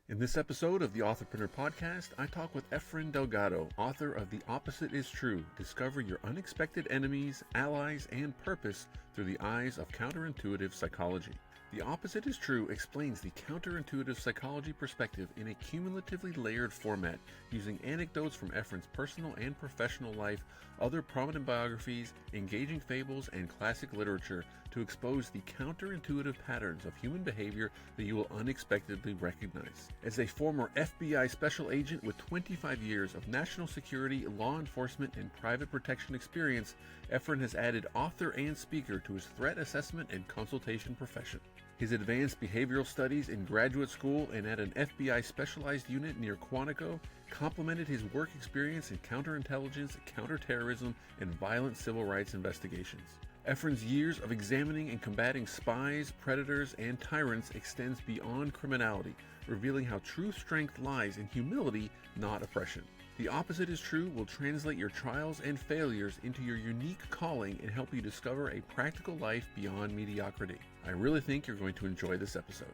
In this episode of the Authorpreneur podcast, I talk with Efren Delgado, author of The Opposite is True. Discover your unexpected enemies, allies, and purpose through the eyes of counterintuitive psychology. The Opposite is True explains the counterintuitive psychology perspective in a cumulatively layered format, using anecdotes from Efren's personal and professional life, other prominent biographies, engaging fables, and classic literature to expose the counterintuitive patterns of human behavior that you will unexpectedly recognize. As a former FBI special agent with 25 years of national security, law enforcement, and private protection experience, Efren has added author and speaker to his threat assessment and consultation profession. His advanced behavioral studies in graduate school and at an FBI specialized unit near Quantico complemented his work experience in counterintelligence, counterterrorism, and violent civil rights investigations. Efren's years of examining and combating spies, predators, and tyrants extends beyond criminality, revealing how true strength lies in humility, not oppression. The Opposite is True will translate your trials and failures into your unique calling and help you discover a practical life beyond mediocrity. I really think you're going to enjoy this episode.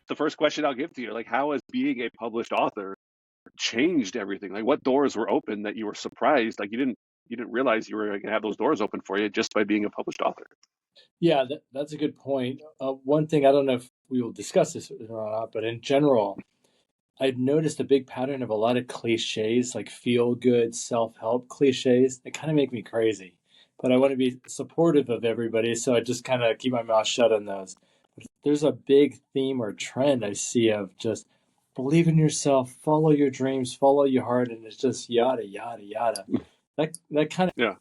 The first question I'll give to you, how has being a published author changed everything? What doors were open that you were surprised? You didn't realize you were going to have those doors open for you just by being a published author. Yeah, that's a good point. One thing, I don't know if we will discuss this or not, but in general, I've noticed a big pattern of a lot of cliches, like feel-good, self-help cliches. They kind of make me crazy. But I want to be supportive of everybody, so I just kind of keep my mouth shut on those. But there's a big theme or trend I see of just believe in yourself, follow your dreams, follow your heart, and it's just yada, yada, yada. That kind of... Yeah.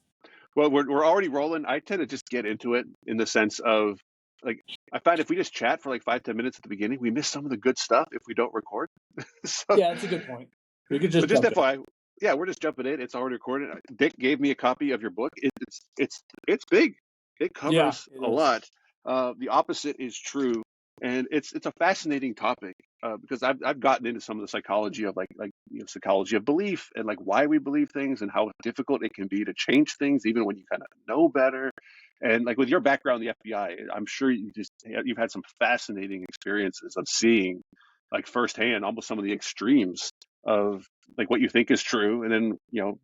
Well, we're already rolling. I tend to just get into it in the sense of, I find if we just chat for 5-10 minutes at the beginning, we miss some of the good stuff if we don't record. Yeah, that's a good point. We could just FYI, yeah, we're just jumping in. It's already recorded. Dick gave me a copy of your book. It's big. It covers a lot. The Opposite is True, and it's a fascinating topic because I've gotten into some of the psychology of psychology of belief and why we believe things and how difficult it can be to change things even when you kind of know better. And with your background in the FBI, I'm sure you've had some fascinating experiences of seeing firsthand almost some of the extremes of what you think is true, and then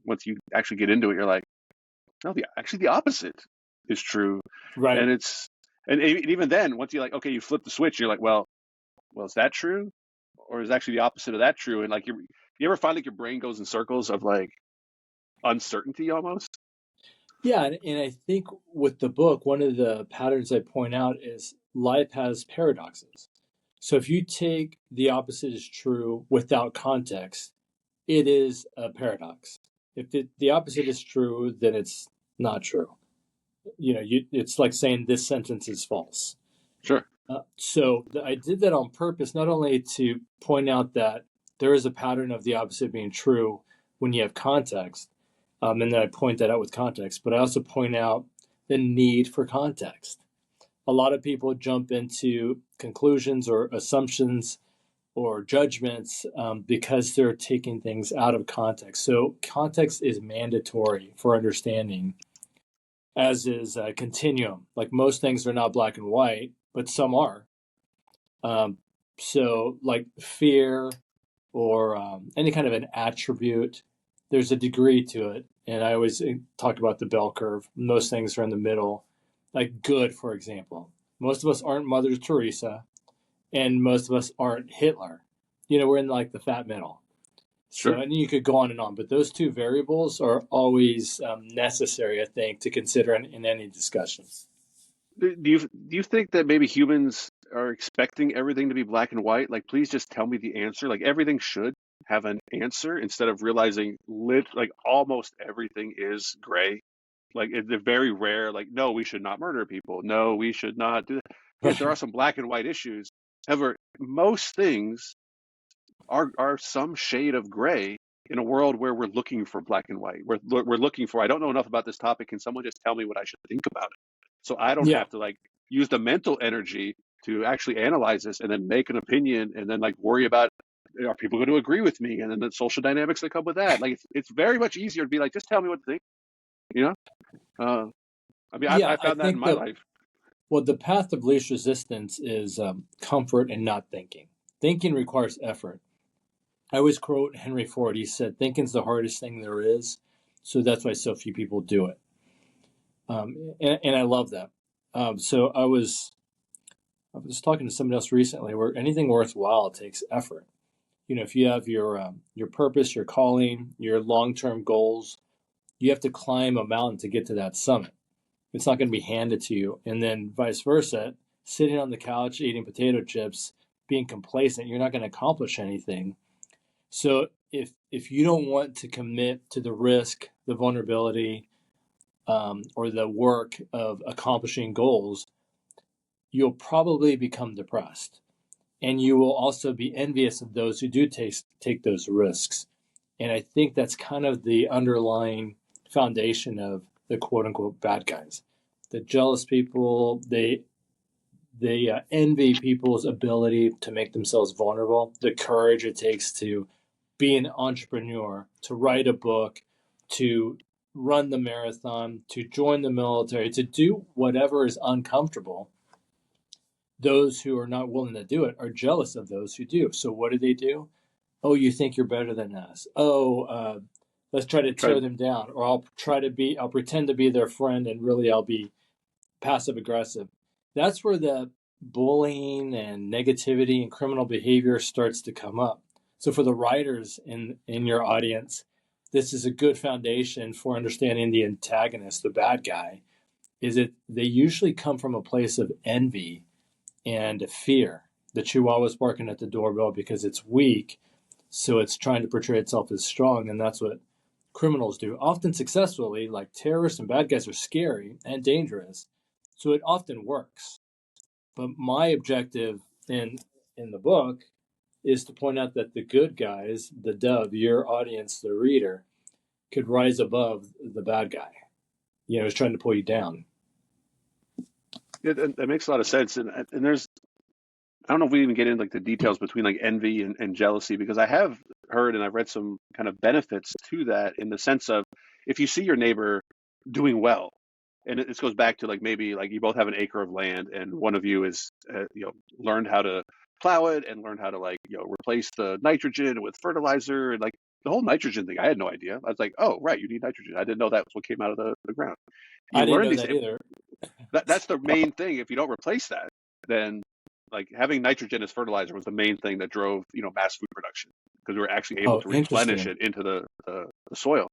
once you actually get into it, you're like, no, actually the opposite is true, right. And even then, once you okay, you flip the switch, you're like, well, is that true, or is actually the opposite of that true? And you ever find your brain goes in circles of uncertainty almost? Yeah, and I think with the book, one of the patterns I point out is life has paradoxes. So if you take the opposite is true without context, it is a paradox. If the opposite is true, then it's not true. It's like saying this sentence is false. Sure. So I did that on purpose, not only to point out that there is a pattern of the opposite being true when you have context, and then I point that out with context, but I also point out the need for context. A lot of people jump into conclusions or assumptions or judgments because they're taking things out of context. So context is mandatory for understanding, as is a continuum. Most things are not black and white, but some are. So fear or any kind of an attribute, there's a degree to it. And I always talk about the bell curve. Most things are in the middle. Good, for example. Most of us aren't Mother Teresa, and most of us aren't Hitler. We're in the fat middle. Sure. So, and you could go on and on, but those two variables are always necessary, I think, to consider in any discussion. Do you think that maybe humans are expecting everything to be black and white? Please just tell me the answer. Everything should have an answer instead of realizing almost everything is gray. It's very rare. No, we should not murder people. No, we should not do that. Yes, there are some black and white issues. However, most things are some shade of gray in a world where we're looking for black and white. We're looking for, I don't know enough about this topic. Can someone just tell me what I should think about it? So I don't have to use the mental energy to actually analyze this and then make an opinion and then worry about, are people going to agree with me? And then the social dynamics that come with that. It's very much easier to be just tell me what to think. I found that in my life. Well, the path of least resistance is comfort and not thinking. thinking requires effort. I always quote Henry Ford. He said, thinking's the hardest thing there is. So that's why so few people do it. And I love that. So I was talking to somebody else recently where anything worthwhile takes effort. If you have your purpose, your calling, your long-term goals, you have to climb a mountain to get to that summit. It's not going to be handed to you. And then vice versa, sitting on the couch, eating potato chips, being complacent, you're not going to accomplish anything. So if you don't want to commit to the risk, the vulnerability, or the work of accomplishing goals, you'll probably become depressed. And you will also be envious of those who do take those risks. And I think that's kind of the underlying foundation of the quote unquote bad guys. The jealous people, they envy people's ability to make themselves vulnerable, the courage it takes to be an entrepreneur, to write a book, to run the marathon, to join the military, to do whatever is uncomfortable. Those who are not willing to do it are jealous of those who do. So what do? Oh, you think you're better than us. Oh, let's try to tear them down. Or I'll pretend to be their friend and really I'll be passive aggressive. That's where the bullying and negativity and criminal behavior starts to come up. So for the writers in your audience, this is a good foundation for understanding the antagonist, the bad guy, is that they usually come from a place of envy and fear. The chihuahua's barking at the doorbell because it's weak, so it's trying to portray itself as strong, and that's what criminals do, often successfully. Like terrorists and bad guys are scary and dangerous, so it often works. But my objective in the book is to point out that the good guys, the dove, your audience, the reader, could rise above the bad guy. Is trying to pull you down. Yeah, that makes a lot of sense. And there's, I don't know if we even get into like the details between like envy and jealousy, because I have heard and I've read some kind of benefits to that, in the sense of if you see your neighbor doing well, and this goes back to like maybe like you both have an acre of land and one of you is learned how to plow it and learned how to replace the nitrogen with fertilizer, and like the whole nitrogen thing, I had no idea. I was like, oh right, you need nitrogen. I didn't know that was what came out of the ground. I didn't know that either. That's the main thing. If you don't replace that, then like having nitrogen as fertilizer was the main thing that drove mass food production, because we were actually able to replenish it into the soil.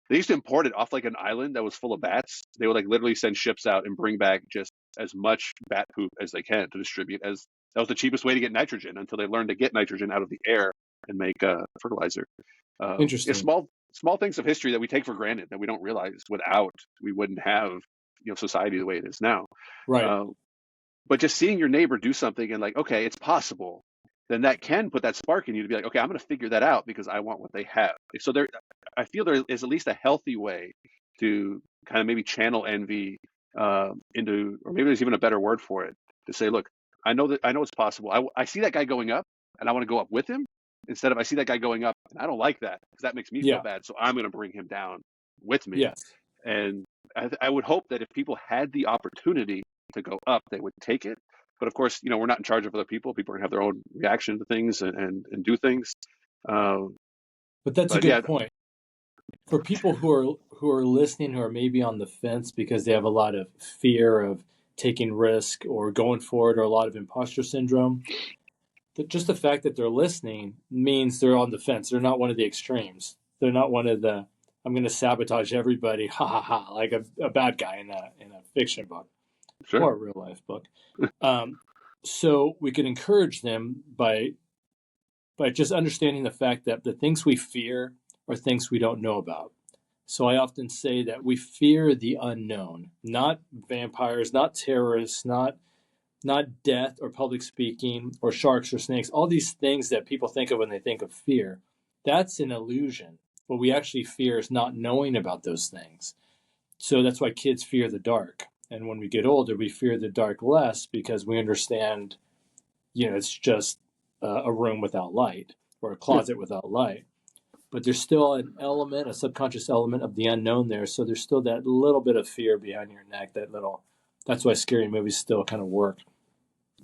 They used to import it off like an island that was full of bats. They would like literally send ships out and bring back just as much bat poop as they can to distribute, as that was the cheapest way to get nitrogen, until they learned to get nitrogen out of the air and make fertilizer. Interesting. Small things of history that we take for granted that we don't realize we wouldn't have society the way it is now. Right. But just seeing your neighbor do something and like, okay, it's possible, then that can put that spark in you to be like, okay, I'm going to figure that out because I want what they have. So I feel there is at least a healthy way to kind of maybe channel envy into, or maybe there's even a better word for it, to say, look, I know it's possible. I see that guy going up and I want to go up with him, instead of I see that guy going up and I don't like that because that makes me feel bad. So I'm going to bring him down with me. Yes. And I would hope that if people had the opportunity to go up, they would take it. But of course, we're not in charge of other people. People are going to have their own reaction to things and do things. But that's a good point. For people who are listening, who are maybe on the fence because they have a lot of fear of taking risk or going forward, or a lot of imposter syndrome, just the fact that they're listening means they're on the fence. They're not one of the extremes. They're not one of the, I'm going to sabotage everybody, ha ha ha, like a bad guy in a fiction book. Sure. Or a real life book. So we can encourage them by just understanding the fact that the things we fear are things we don't know about. So I often say that we fear the unknown, not vampires, not terrorists, not death or public speaking or sharks or snakes, all these things that people think of when they think of fear. That's an illusion. What we actually fear is not knowing about those things. So that's why kids fear the dark. And when we get older, we fear the dark less because we understand, it's just a room without light or a closet without light. But there's still an element, a subconscious element of the unknown there. So there's still that little bit of fear behind your neck, that's why scary movies still kind of work.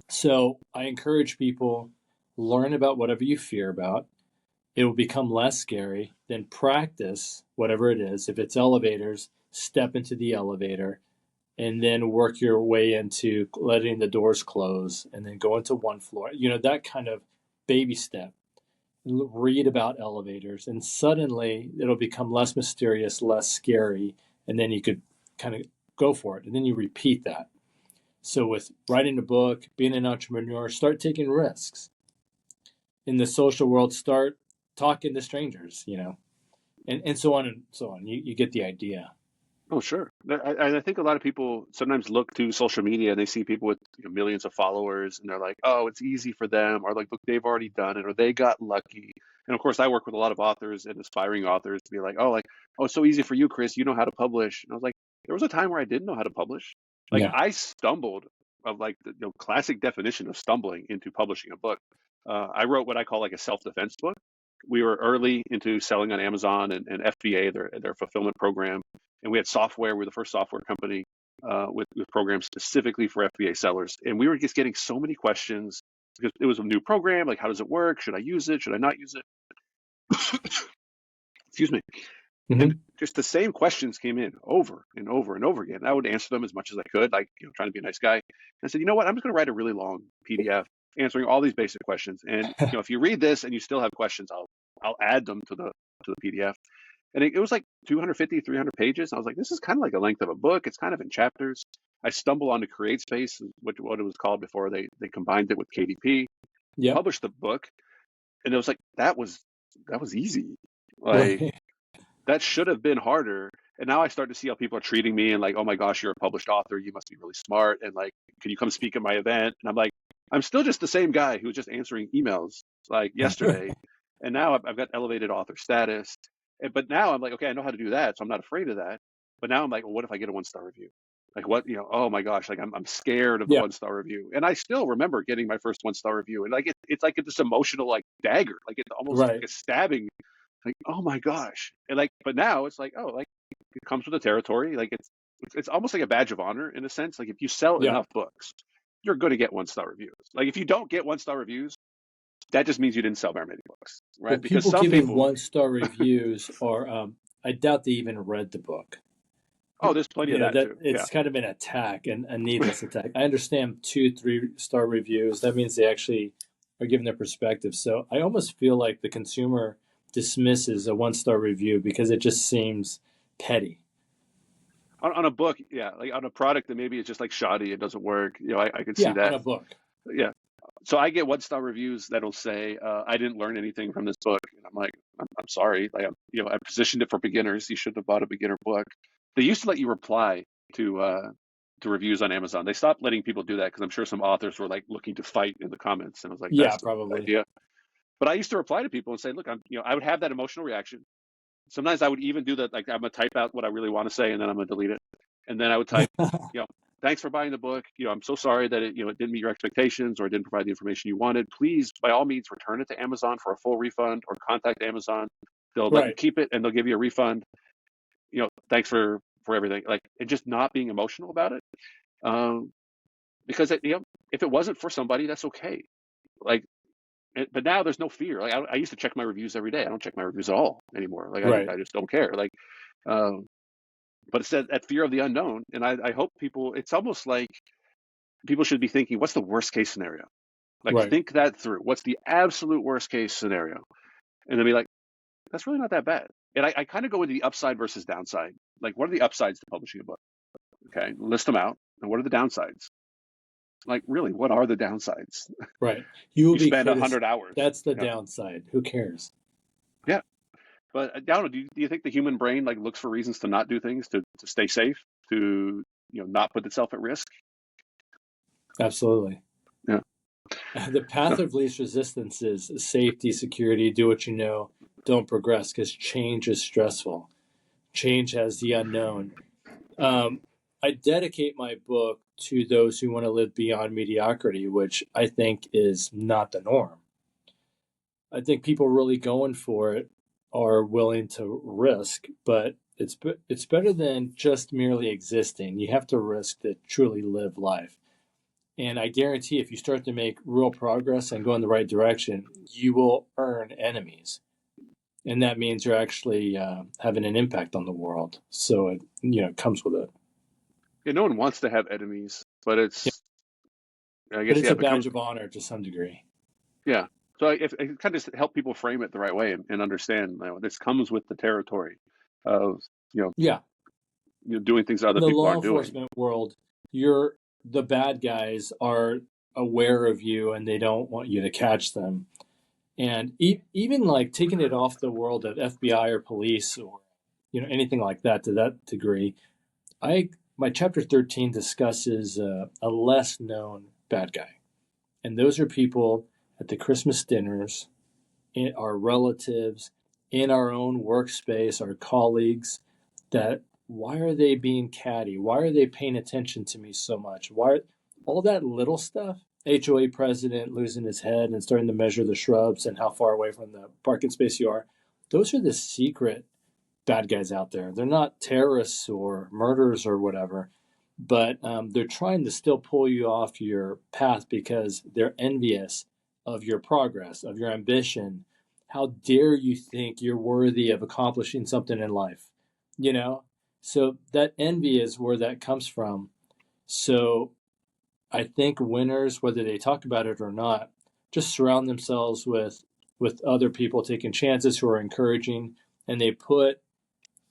So I encourage people learn about whatever you fear about. It will become less scary. Then practice whatever it is. If it's elevators, step into the elevator and then work your way into letting the doors close and then go into one floor. That kind of baby step. Read about elevators, and suddenly it'll become less mysterious, less scary, and then you could kind of go for it. And then you repeat that. So with writing a book, being an entrepreneur, start taking risks. In the social world, start talking to strangers, and so on and so on. You get the idea. Oh, sure. I think a lot of people sometimes look to social media and they see people with millions of followers and they're like, oh, it's easy for them, or like, look, they've already done it, or they got lucky. And of course, I work with a lot of authors and aspiring authors to be like, oh, it's so easy for you, Chris. You know how to publish. And I was like, there was a time where I didn't know how to publish. Like Yeah. I stumbled of like the classic definition of stumbling into publishing a book. I wrote what I call like a self-defense book. We were early into selling on Amazon and FBA, their fulfillment program. And we had software. We were the first software company with programs specifically for FBA sellers. And we were just getting so many questions because it was a new program. Like, how does it work? Should I use it? Should I not use it? Excuse me. Mm-hmm. And just the same questions came in over and over and over again. I would answer them as much as I could, like trying to be a nice guy. And I said, you know what? I'm just going to write a really long PDF answering all these basic questions. And if you read this and you still have questions, I'll add them to the PDF. And it was like 250, 300 pages. I was like, this is kind of like the length of a book. It's kind of in chapters. I stumbled onto CreateSpace, what it was called before they combined it with KDP. Yeah. Published the book, and it was like that was easy. Like Right. that should have been harder. And now I start to see how people are treating me and like, oh my gosh, you're a published author. You must be really smart. And like, can you come speak at my event? And I'm like, I'm still just the same guy who was just answering emails like yesterday. And now I've got elevated author status. But now I'm like, okay, I know how to do that. So I'm not afraid of that. But now I'm like, well, what if I get a 1-star review? Like what, oh my gosh, like I'm scared of the Yeah. 1-star review. And I still remember getting my first 1-star review. And like, it's like this emotional like dagger, like it's almost Right. like a stabbing. Like, oh my gosh. And like, but now it's like, oh, like it comes with the territory. Like it's almost like a badge of honor in a sense. Like if you sell enough books, you're going to get 1-star reviews. Like if you don't get 1-star reviews, that just means you didn't sell very many books, right? Well, because people some giving people 1-star reviews are, I doubt they even read the book. Oh, there's plenty of that too. It's kind of an attack, and a needless attack. I understand 2-3-star reviews. That means they actually are giving their perspective. So I almost feel like the consumer dismisses a 1-star review because it just seems petty. On a book, yeah, like on a product that maybe it's just like shoddy, it doesn't work. I can see that. On a book. Yeah. So I get 1-star reviews that'll say, I didn't learn anything from this book. And I'm like, I'm sorry. Like, I positioned it for beginners. You shouldn't have bought a beginner book. They used to let you reply to reviews on Amazon. They stopped letting people do that because I'm sure some authors were like looking to fight in the comments. And I was like, that's probably. a good idea. But I used to reply to people and say, look, I would have that emotional reaction. Sometimes I would even do that. Like I'm gonna type out what I really want to say and then I'm gonna delete it. And then I would type, thanks for buying the book. I'm so sorry that it didn't meet your expectations or it didn't provide the information you wanted. Please, by all means, return it to Amazon for a full refund or contact Amazon. They'll let you keep it and they'll give you a refund. Thanks for everything. Like, and just not being emotional about it. Because if it wasn't for somebody, that's okay. Like, but now there's no fear. Like I used to check my reviews every day. I don't check my reviews at all anymore. Like I just don't care. Like, but it's that fear of the unknown. And I hope people, it's almost like people should be thinking, what's the worst case scenario? Like think that through. What's the absolute worst case scenario? And then be like, that's really not that bad. And I kind of go into the upside versus downside. Like, what are the upsides to publishing a book? Okay, list them out. And what are the downsides? Like, really, what are the downsides? Right. You spend 100 hours. That's the downside. Who cares? Yeah. But Down, do you think the human brain like looks for reasons to not do things, to stay safe, to not put itself at risk? Absolutely. Yeah. The path of least resistance is safety, security, do what you know, don't progress, because change is stressful. Change has the unknown. I dedicate my book to those who want to live beyond mediocrity, which I think is not the norm. I think people really going for it are willing to risk, but it's better than just merely existing. You have to risk to truly live life. And I guarantee if you start to make real progress and go in the right direction, you will earn enemies. And that means you're actually having an impact on the world. So it comes with it. Yeah, no one wants to have enemies, but Yeah. it's, I But guess, it's yeah, a it becomes, badge of honor to some degree. yeah. So if it kind of help people frame it the right way and understand, this comes with the territory of, you know, Yeah. doing things that In other the people law aren't doing. enforcement world, the bad guys are aware of you and they don't want you to catch them. And even like taking it off the world of FBI or police or anything like that to that degree, my chapter 13 discusses a less known bad guy, and those are people at the Christmas dinners, in our relatives, in our own workspace, our colleagues. That why are they being catty? Why are they paying attention to me so much? Why all that little stuff? HOA president losing his head and starting to measure the shrubs and how far away from the parking space you are. Those are the secret bad guys out there. They're not terrorists or murderers or whatever, but they're trying to still pull you off your path because they're envious of your progress, of your ambition. How dare you think you're worthy of accomplishing something in life? You know? So that envy is where that comes from. So I think winners, whether they talk about it or not, just surround themselves with other people taking chances who are encouraging, and they put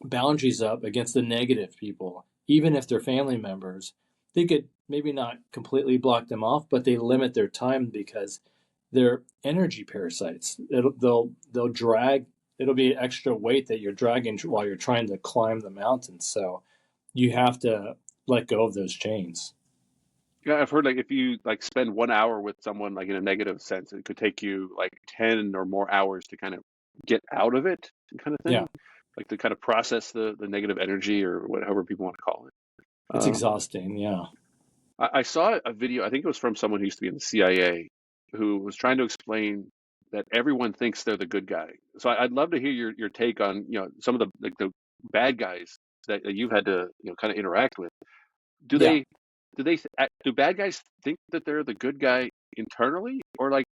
boundaries up against the negative people, even if they're family members. They could maybe not completely block them off, but they limit their time because they're energy parasites. They'll drag. It'll be extra weight that you're dragging while you're trying to climb the mountain. So you have to let go of those chains. Yeah, I've heard like if you like spend 1 hour with someone like in a negative sense, it could take you like 10 or more hours to kind of get out of it, kind of Yeah, thing, like to kind of process the negative energy or whatever people want to call it. it's Um, exhausting. Yeah, I saw a video, I think it was from someone who used to be in the CIA, who was trying to explain that everyone thinks they're the good guy. So I'd love to hear your take on, some of the bad guys that you've had to, kind of interact with. Do yeah, they do bad guys think that they're the good guy internally, or like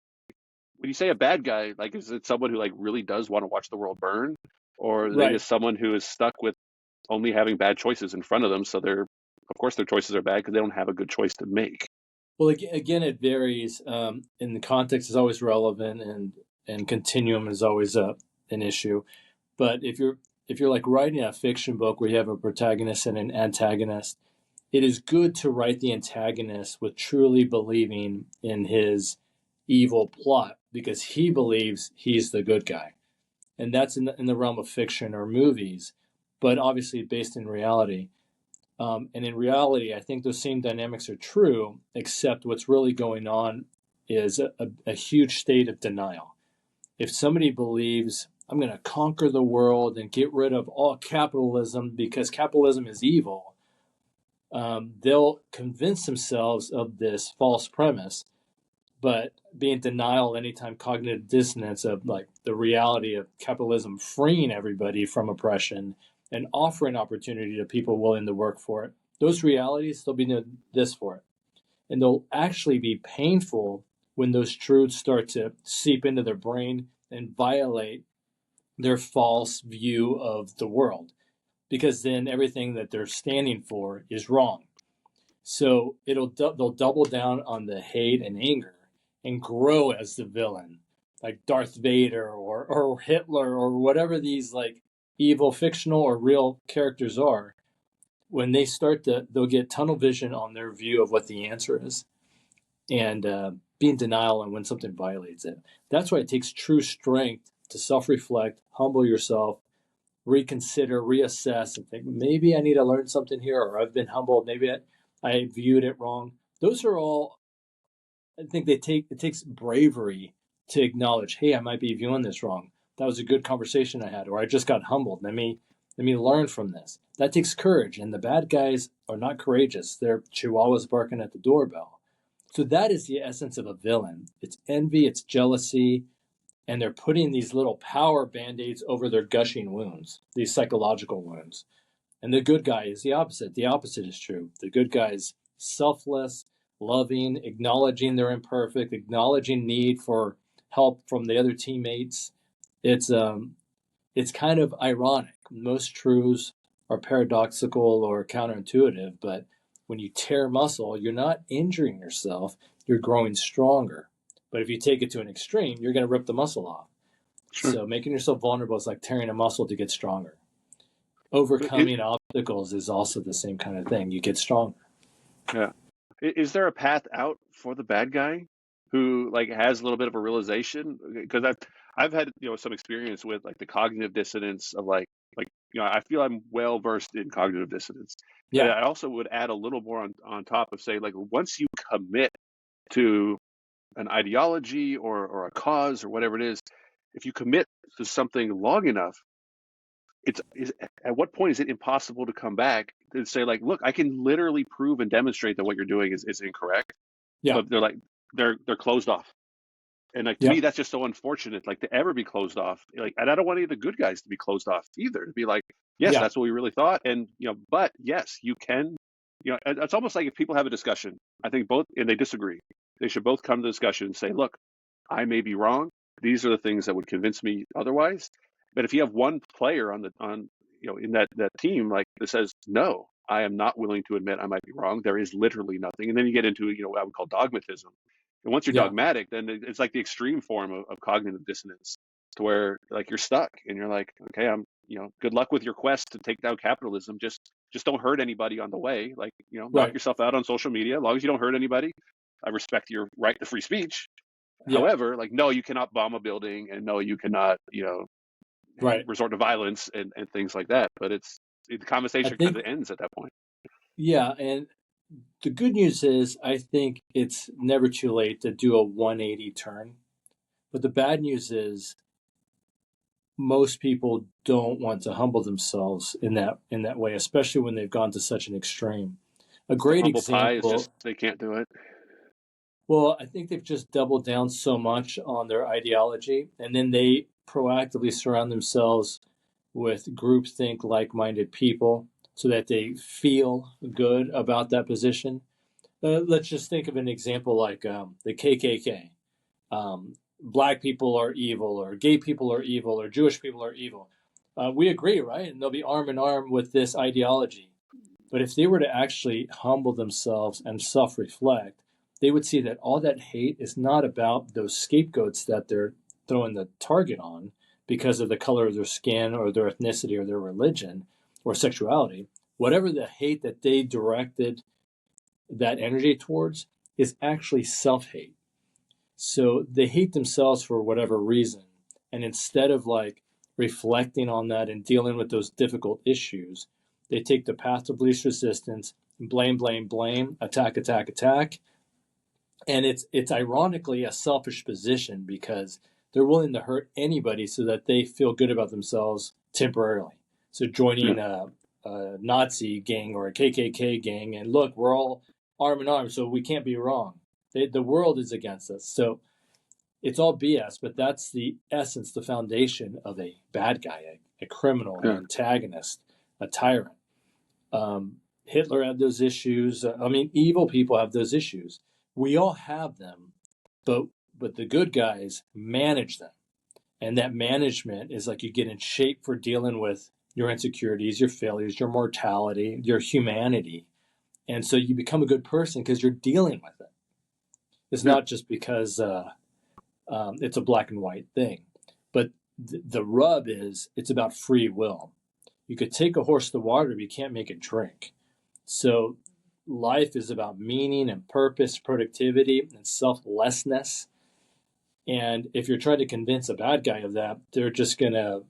when you say a bad guy, like is it someone who like really does want to watch the world burn, or are they right. just someone who is stuck with only having bad choices in front of them, so of course their choices are bad because they don't have a good choice to make. Well, again, it varies. And the context is always relevant, and continuum is always an issue. But if you're like writing a fiction book where you have a protagonist and an antagonist, it is good to write the antagonist with truly believing in his evil plot because he believes he's the good guy, and that's in the realm of fiction or movies, but obviously based in reality. And in reality, I think those same dynamics are true, except what's really going on is a huge state of denial. If somebody believes, I'm going to conquer the world and get rid of all capitalism because capitalism is evil, they'll convince themselves of this false premise, but be in denial anytime cognitive dissonance of like the reality of capitalism freeing everybody from oppression and offering opportunity to people willing to work for it. Those realities, they'll be doing this for it. And they'll actually be painful when those truths start to seep into their brain and violate their false view of the world, because then everything that they're standing for is wrong. So they'll double down on the hate and anger and grow as the villain, like Darth Vader or Hitler or whatever these like evil fictional or real characters are. When they start to, they'll get tunnel vision on their view of what the answer is, and be in denial on when something violates it. That's why it takes true strength to self-reflect, humble yourself, reconsider, reassess, and think maybe I need to learn something here, or I've been humbled. Maybe I viewed it wrong. Those are all. I think it takes bravery to acknowledge, hey, I might be viewing this wrong. That was a good conversation I had, or I just got humbled. Let me learn from this. That takes courage, and the bad guys are not courageous. They're chihuahuas barking at the doorbell. So that is the essence of a villain. It's envy, it's jealousy, and they're putting these little power band-aids over their gushing wounds, these psychological wounds. And the good guy is the opposite. The opposite is true. The good guy is selfless, loving, acknowledging they're imperfect, acknowledging need for help from the other teammates. It's kind of ironic. Most truths are paradoxical or counterintuitive, but when you tear muscle, you're not injuring yourself, you're growing stronger. But if you take it to an extreme, you're going to rip the muscle off. Sure. So making yourself vulnerable is like tearing a muscle to get stronger. But Overcoming obstacles is also the same kind of thing. You get stronger. yeah. Is there a path out for the bad guy who like has a little bit of a realization? Because I've had some experience with like the cognitive dissonance of I feel I'm well versed in cognitive dissonance, but Yeah. I also would add a little more on top of say like once you commit to an ideology or a cause or whatever it is, if you commit to something long enough, at what point is it impossible to come back and say like, look, I can literally prove and demonstrate that what you're doing is incorrect, Yeah. but they're closed off. And like to Yeah. me, that's just so unfortunate, like to ever be closed off. Like, and I don't want any of the good guys to be closed off either. To be like, yes, Yeah. that's what we really thought, and but yes, you can. It's almost like if people have a discussion, I think both, and they disagree, they should both come to the discussion and say, look, I may be wrong. These are the things that would convince me otherwise. But if you have one player in that team like that says, no, I am not willing to admit I might be wrong. There is literally nothing, and then you get into what I would call dogmatism. And once you're Yeah. dogmatic, then it's like the extreme form of cognitive dissonance, to where like you're stuck and you're like, okay, good luck with your quest to take down capitalism. Just don't hurt anybody on the way. Like, knock Right. yourself out on social media. As long as you don't hurt anybody, I respect your right to free speech. Yeah. However, like, no, you cannot bomb a building, and no, you cannot, Right. resort to violence and things like that. But the I conversation kind think, of ends at that point. yeah. And the good news is, I think it's never too late to do a 180 turn. But the bad news is, most people don't want to humble themselves in that way, especially when they've gone to such an extreme. A The great humble pie is example. just, they can't do it. Well, I think they've just doubled down so much on their ideology, and then they proactively surround themselves with groupthink, like-minded people, so that they feel good about that position. Let's just think of an example like the KKK. Black people are evil, or gay people are evil, or Jewish people are evil. We agree, right? And they'll be arm in arm with this ideology. But if they were to actually humble themselves and self-reflect, they would see that all that hate is not about those scapegoats that they're throwing the target on because of the color of their skin or their ethnicity or their religion or sexuality. Whatever the hate that they directed that energy towards is actually self-hate. So they hate themselves for whatever reason. And instead of like reflecting on that and dealing with those difficult issues, they take the path of least resistance, blame, blame, blame, attack, attack, attack. And it's ironically a selfish position because they're willing to hurt anybody so that they feel good about themselves temporarily. So Yeah. joining a Nazi gang or a KKK gang, and look, we're all arm in arm, so we can't be wrong. The world is against us. So it's all BS, but that's the essence, the foundation of a bad guy, a criminal, an Yeah. antagonist, a tyrant. Hitler had those issues. Evil people have those issues. We all have them, but the good guys manage them. And that management is like you get in shape for dealing with your insecurities, your failures, your mortality, your humanity. And so you become a good person because you're dealing with it. It's Yeah. not just because it's a black and white thing. But the rub is it's about free will. You could take a horse to water, but you can't make it drink. So life is about meaning and purpose, productivity, and selflessness. And if you're trying to convince a bad guy of that, they're just going to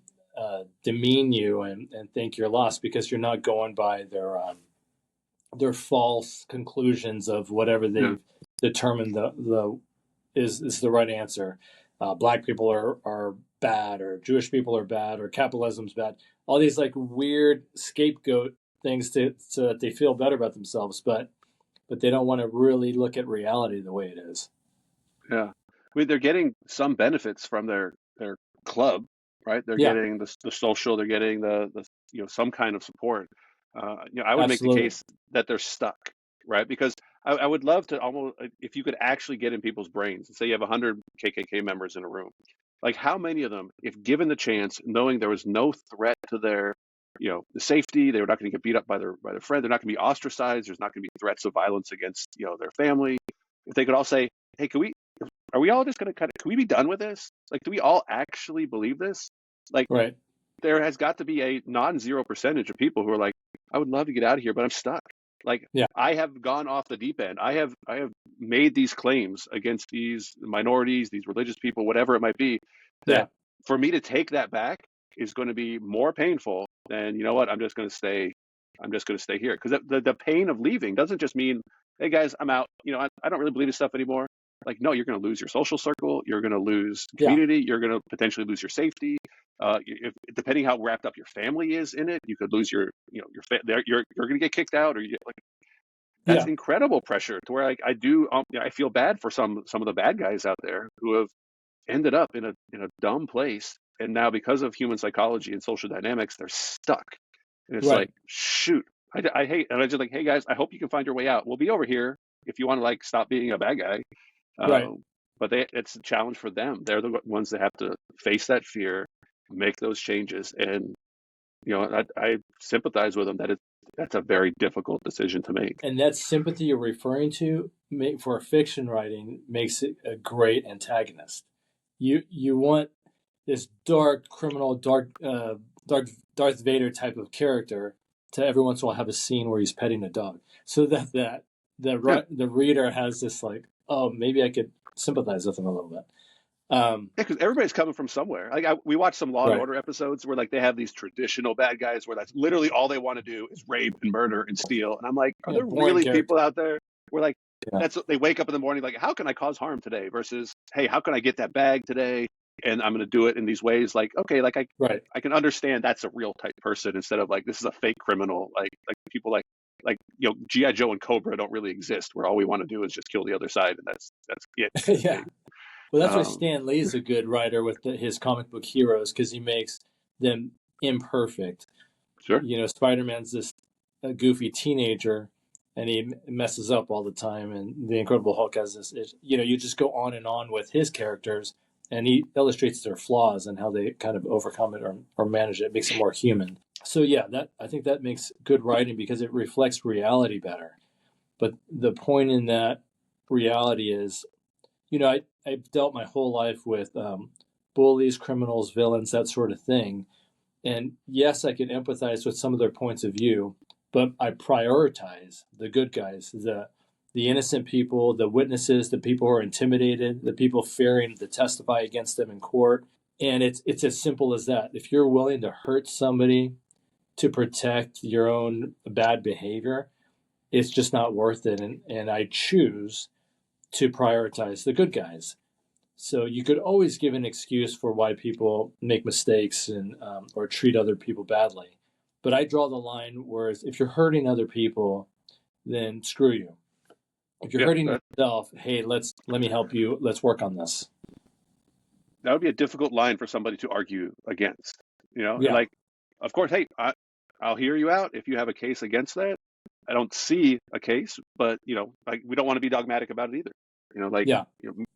demean you and think you're lost because you're not going by their false conclusions of whatever Yeah. they've determined is the right answer. Black people are bad, or Jewish people are bad, or capitalism's bad. All these like weird scapegoat things so that they feel better about themselves, but they don't want to really look at reality the way it is. Yeah. I mean, they're getting some benefits from their club, right? They're Yeah, getting the social, they're getting the some kind of support. I would make the absolutely. case that they're stuck, right? Because I would love to almost, if you could actually get in people's brains and say you have 100 KKK members in a room, like how many of them, if given the chance, knowing there was no threat to their, the safety, they were not going to get beat up by their friend, they're not going to be ostracized, there's not going to be threats of violence against, their family. If they could all say, hey, are we all just going to can we be done with this? Like, do we all actually believe this? Like, Right. there has got to be a non-zero percentage of people who are like, I would love to get out of here, but I'm stuck. Like, Yeah. I have gone off the deep end. I have made these claims against these minorities, these religious people, whatever it might be, that for me to take that back is going to be more painful than, you know what, I'm just going to stay here. Because the pain of leaving doesn't just mean, hey guys, I'm out. I don't really believe this stuff anymore. Like, no, you're going to lose your social circle. You're going to lose community. You're going to potentially lose your safety. Depending how wrapped up your family is in it, you could lose you're going to get kicked out, or that's incredible pressure. To where I feel bad for some of the bad guys out there who have ended up in a dumb place, and now because of human psychology and social dynamics, they're stuck. And it's like, shoot, I hate, and I just like, hey guys, I hope you can find your way out. We'll be over here if you want to like stop being a bad guy. But it's a challenge for them. They're the ones that have to face that fear, make those changes, and I sympathize with them that's a very difficult decision to make. And that sympathy you're referring to for fiction writing makes it a great antagonist. You want this dark criminal, Darth Vader type of character to every once in a while have a scene where he's petting a dog, so that the reader has this like, oh, maybe I could sympathize with him a little bit. Because everybody's coming from somewhere. Like we watch some Law and Order episodes where like they have these traditional bad guys where that's literally all they want to do is rape and murder and steal. And I'm like, are there really people out there where like that's what they wake up in the morning like, how can I cause harm today? Versus, hey, how can I get that bag today? And I'm going to do it in these ways. Like, okay, like I can understand that's a real type person instead of like this is a fake criminal. Like people like G.I. Joe and Cobra don't really exist, where all we want to do is just kill the other side, and that's it. Yeah. Well, that's why Stan Lee's a good writer with his comic book heroes, because he makes them imperfect. Sure. Spider-Man's this goofy teenager, and he messes up all the time. And the Incredible Hulk has this, you just go on and on with his characters, and he illustrates their flaws and how they kind of overcome it or manage it. It makes it more human. So yeah, I think that makes good writing because it reflects reality better. But the point in that reality is, I've dealt my whole life with bullies, criminals, villains, that sort of thing. And yes, I can empathize with some of their points of view, but I prioritize the good guys, the innocent people, the witnesses, the people who are intimidated, the people fearing to testify against them in court. And it's as simple as that. If you're willing to hurt somebody to protect your own bad behavior, it's just not worth it. And I choose to prioritize the good guys. So you could always give an excuse for why people make mistakes and or treat other people badly. But I draw the line where if you're hurting other people, then screw you. If you're hurting yourself, hey, let me help you. Let's work on this. That would be a difficult line for somebody to argue against. Like, of course, hey, I'll hear you out if you have a case against that. I don't see a case, but like we don't want to be dogmatic about it either.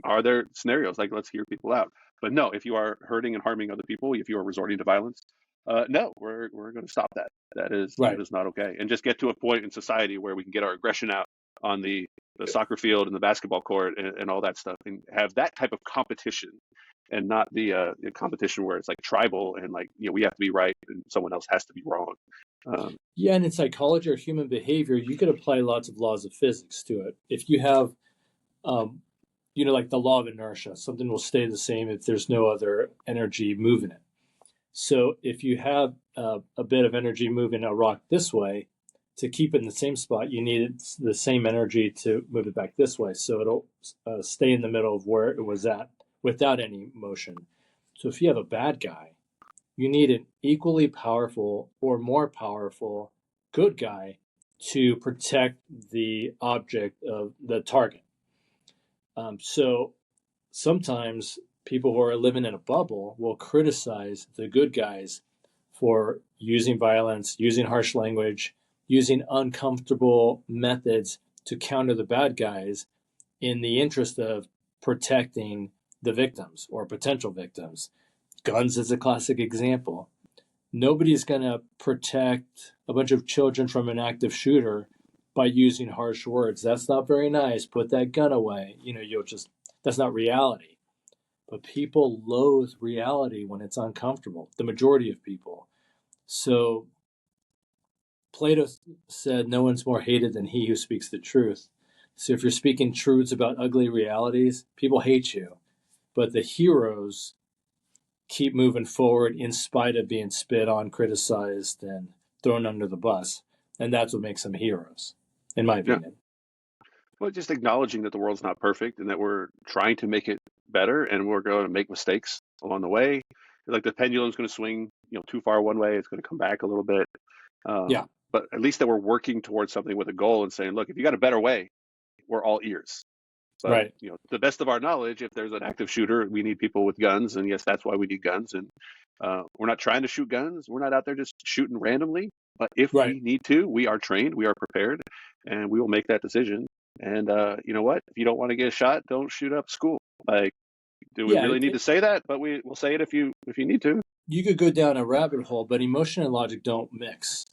Are there scenarios like let's hear people out? But no, if you are hurting and harming other people, if you are resorting to violence, no, we're going to stop that. That is not okay. And just get to a point in society where we can get our aggression out on the soccer field and the basketball court and all that stuff, and have that type of competition, and not the competition where it's like tribal and like we have to be right and someone else has to be wrong. And in psychology or human behavior, you could apply lots of laws of physics to it. If you have, like the law of inertia, something will stay the same if there's no other energy moving it. So if you have a bit of energy moving a rock this way, to keep it in the same spot, you need the same energy to move it back this way. So it'll stay in the middle of where it was at without any motion. So if you have a bad guy, you need an equally powerful or more powerful good guy to protect the object of the target. So sometimes people who are living in a bubble will criticize the good guys for using violence, using harsh language, using uncomfortable methods to counter the bad guys in the interest of protecting the victims or potential victims. Guns is a classic example. Nobody's going to protect a bunch of children from an active shooter by using harsh words. That's not very nice. Put that gun away. That's not reality. But people loathe reality when it's uncomfortable, the majority of people. So Plato said, no one's more hated than he who speaks the truth. So if you're speaking truths about ugly realities, people hate you. But the heroes keep moving forward in spite of being spit on, criticized, and thrown under the bus. And that's what makes them heroes, in my opinion. Well, just acknowledging that the world's not perfect and that we're trying to make it better and we're going to make mistakes along the way. Like the pendulum's going to swing, too far one way, it's going to come back a little bit. But at least that we're working towards something with a goal and saying, look, if you got a better way, we're all ears. But, right. To the best of our knowledge, if there's an active shooter, we need people with guns. And yes, that's why we need guns. And we're not trying to shoot guns. We're not out there just shooting randomly. But if we need to, we are trained, we are prepared, and we will make that decision. And you know what? If you don't want to get shot, don't shoot up school. Like, do we really need to say that? But we'll say it if you need to. You could go down a rabbit hole, but emotion and logic don't mix.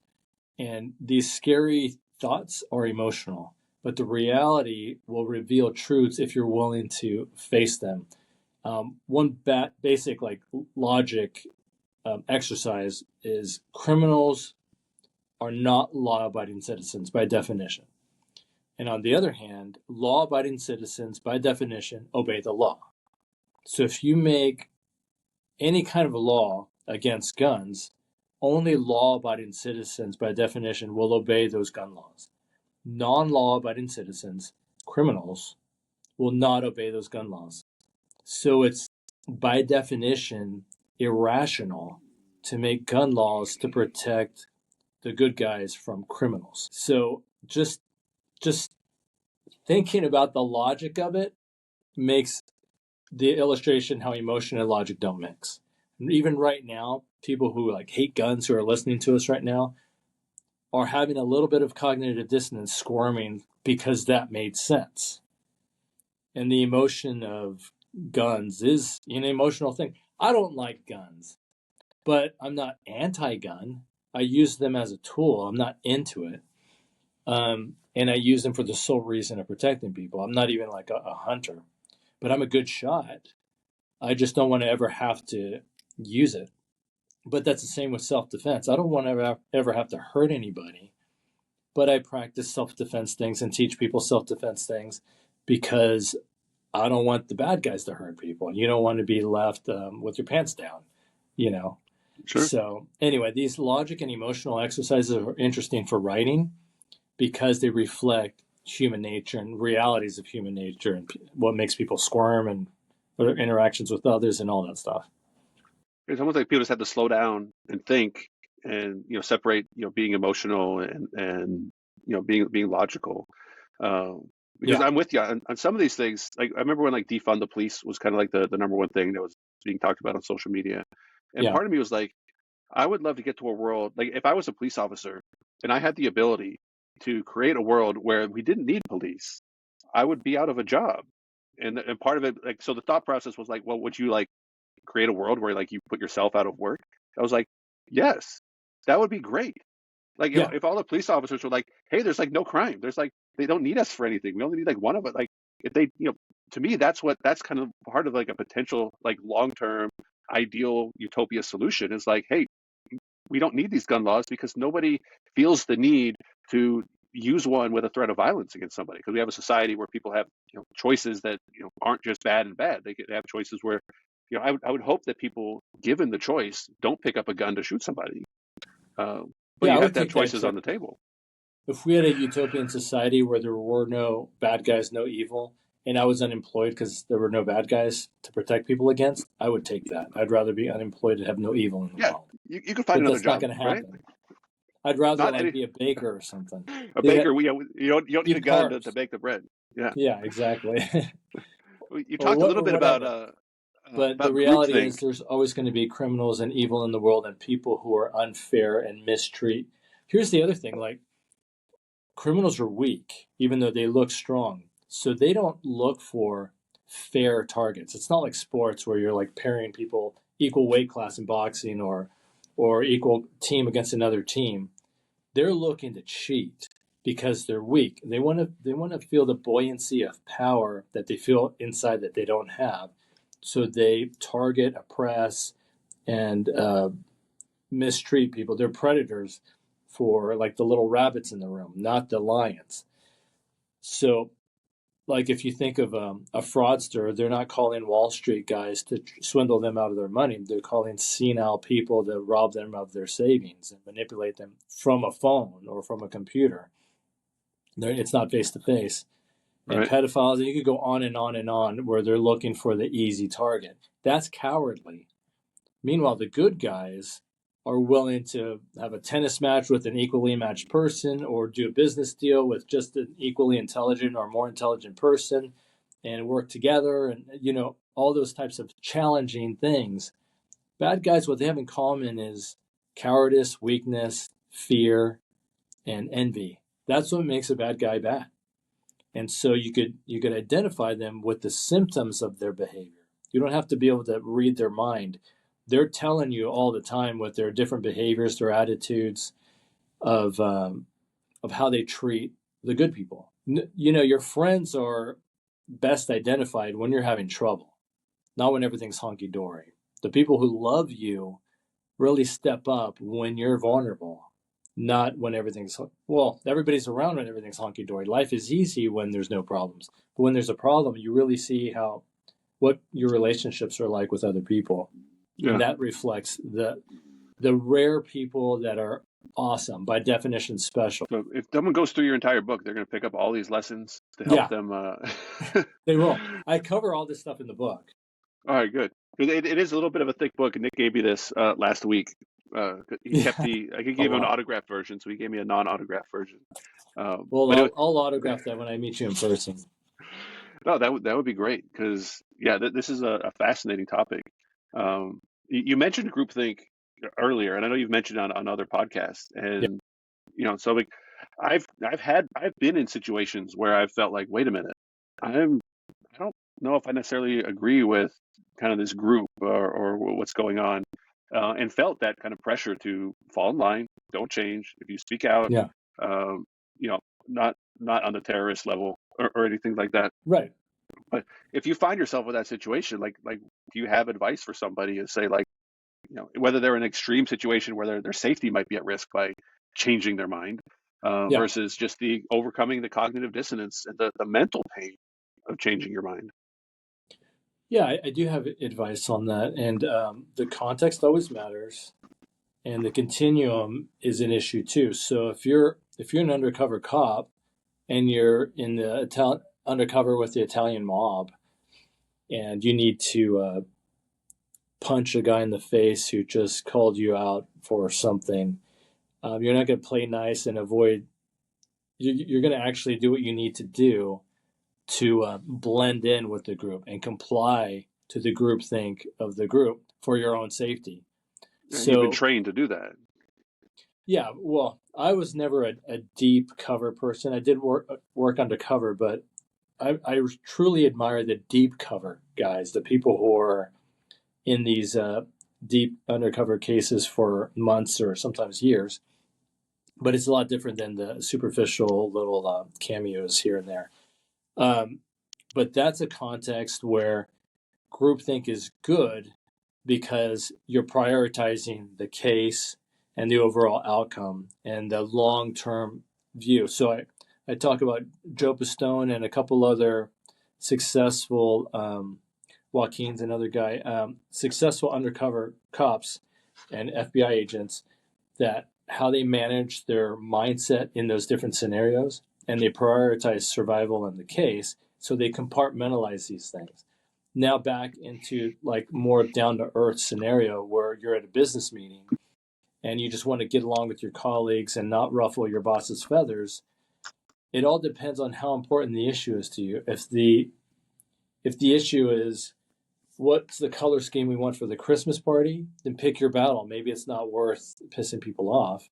And these scary thoughts are emotional, but the reality will reveal truths if you're willing to face them. One basic logic exercise is criminals are not law-abiding citizens by definition. And on the other hand, law-abiding citizens by definition obey the law. So if you make any kind of a law against guns, only law-abiding citizens by definition will obey those gun laws. Non-law-abiding citizens, criminals, will not obey those gun laws. So it's by definition irrational to make gun laws to protect the good guys from criminals. So just thinking about the logic of it makes the illustration how emotion and logic don't mix. And even right now, people who hate guns who are listening to us right now are having a little bit of cognitive dissonance, squirming because that made sense. And the emotion of guns is an emotional thing. I don't like guns, but I'm not anti-gun. I use them as a tool. I'm not into it. And I use them for the sole reason of protecting people. I'm not even like a hunter, but I'm a good shot. I just don't want to ever have to use it. But that's the same with self-defense. I don't want to ever have to hurt anybody, but I practice self-defense things and teach people self-defense things because I don't want the bad guys to hurt people. You don't want to be left with your pants down, Sure. So anyway, these logic and emotional exercises are interesting for writing because they reflect human nature and realities of human nature and what makes people squirm and their interactions with others and all that stuff. It's almost like people just have to slow down and think and, separate, being emotional and being logical. Because I'm with you on some of these things. Like I remember when defund the police was kind of like the number one thing that was being talked about on social media. And part of me was like, I would love to get to a world, like if I was a police officer and I had the ability to create a world where we didn't need police, I would be out of a job. And part of it, so the thought process was well, would you create a world where you put yourself out of work? I was like, yes, that would be great. If all the police officers were hey, there's no crime. There's they don't need us for anything. We only need one of it. If they, to me, that's kind of part of a potential long-term ideal utopia solution is hey, we don't need these gun laws because nobody feels the need to use one with a threat of violence against somebody, because we have a society where people have choices that aren't just bad and bad. They could have choices where I would hope that people, given the choice, don't pick up a gun to shoot somebody. But you have to have choices on the table. If we had a utopian society where there were no bad guys, no evil, and I was unemployed because there were no bad guys to protect people against, I would take that. I'd rather be unemployed and have no evil in the world. You could find another job. That's not going to happen. Right? I'd rather be a baker or something. A baker, you don't need a gun to bake the bread. Yeah, exactly. You talked a little bit about... but the reality is there's always going to be criminals and evil in the world and people who are unfair and mistreat. Here's the other thing, criminals are weak, even though they look strong. So they don't look for fair targets. It's not like sports where you're like pairing people equal weight class in boxing or equal team against another team. They're looking to cheat because they're weak. They want to feel the buoyancy of power that they feel inside that they don't have. So they target, oppress, and mistreat people. They're predators for like the little rabbits in the room, not the lions. So, like if you think of a fraudster, they're not calling Wall Street guys to swindle them out of their money. They're calling senile people to rob them of their savings and manipulate them from a phone or from a computer. It's not face to face. And Right. pedophiles, and you could go on and on and on, where they're looking for the easy target. That's cowardly. Meanwhile, the good guys are willing to have a tennis match with an equally matched person or do a business deal with just an equally intelligent or more intelligent person and work together and, all those types of challenging things. Bad guys, what they have in common is cowardice, weakness, fear, and envy. That's what makes a bad guy bad. And so you could identify them with the symptoms of their behavior. You don't have to be able to read their mind. They're telling you all the time with their different behaviors, their attitudes of how they treat the good people. Your friends are best identified when you're having trouble, not when everything's honky-dory. The people who love you really step up when you're vulnerable, not when everybody's around when everything's honky-dory. Life is easy when there's no problems. But when there's a problem, you really see what your relationships are like with other people. Yeah. And that reflects the rare people that are awesome, by definition special. So if someone goes through your entire book, they're going to pick up all these lessons to help them. They will. I cover all this stuff in the book. All right, good. It is a little bit of a thick book, and Nick gave me this last week. He kept I could give him an autographed version, so he gave me a non-autographed version. I'll autograph that when I meet you in person. No, that would be great because this is a fascinating topic. You mentioned groupthink earlier, and I know you've mentioned on other podcasts, and so like I've been in situations where I've felt like, wait a minute, I don't know if I necessarily agree with kind of this group or what's going on, and felt that kind of pressure to fall in line, don't change. If you speak out, not on the terrorist level or anything like that. Right. But if you find yourself with that situation, like do you have advice for somebody to say, like, whether they're in an extreme situation where their safety might be at risk by changing their mind, versus just the overcoming the cognitive dissonance and the mental pain of changing your mind? Yeah, I do have advice on that. And the context always matters. And the continuum is an issue too. So if you're an undercover cop and you're in the undercover with the Italian mob and you need to punch a guy in the face who just called you out for something, you're not going to play nice and avoid. You're going to actually do what you need to do to blend in with the group and comply to the groupthink of the group for your own safety. So you've been trained to do that. Yeah, well, I was never a deep cover person. I did work undercover, but I truly admire the deep cover guys, the people who are in these deep undercover cases for months or sometimes years. But it's a lot different than the superficial little cameos here and there. But that's a context where groupthink is good because you're prioritizing the case and the overall outcome and the long-term view. So I talk about Joe Pistone and a couple other successful, Joaquin's another guy, successful undercover cops and FBI agents, that how they manage their mindset in those different scenarios, and they prioritize survival in the case. So they compartmentalize these things. Now back into like more down to earth scenario where you're at a business meeting and you just want to get along with your colleagues and not ruffle your boss's feathers. It all depends on how important the issue is to you. If the issue is what's the color scheme we want for the Christmas party, then pick your battle. Maybe it's not worth pissing people off.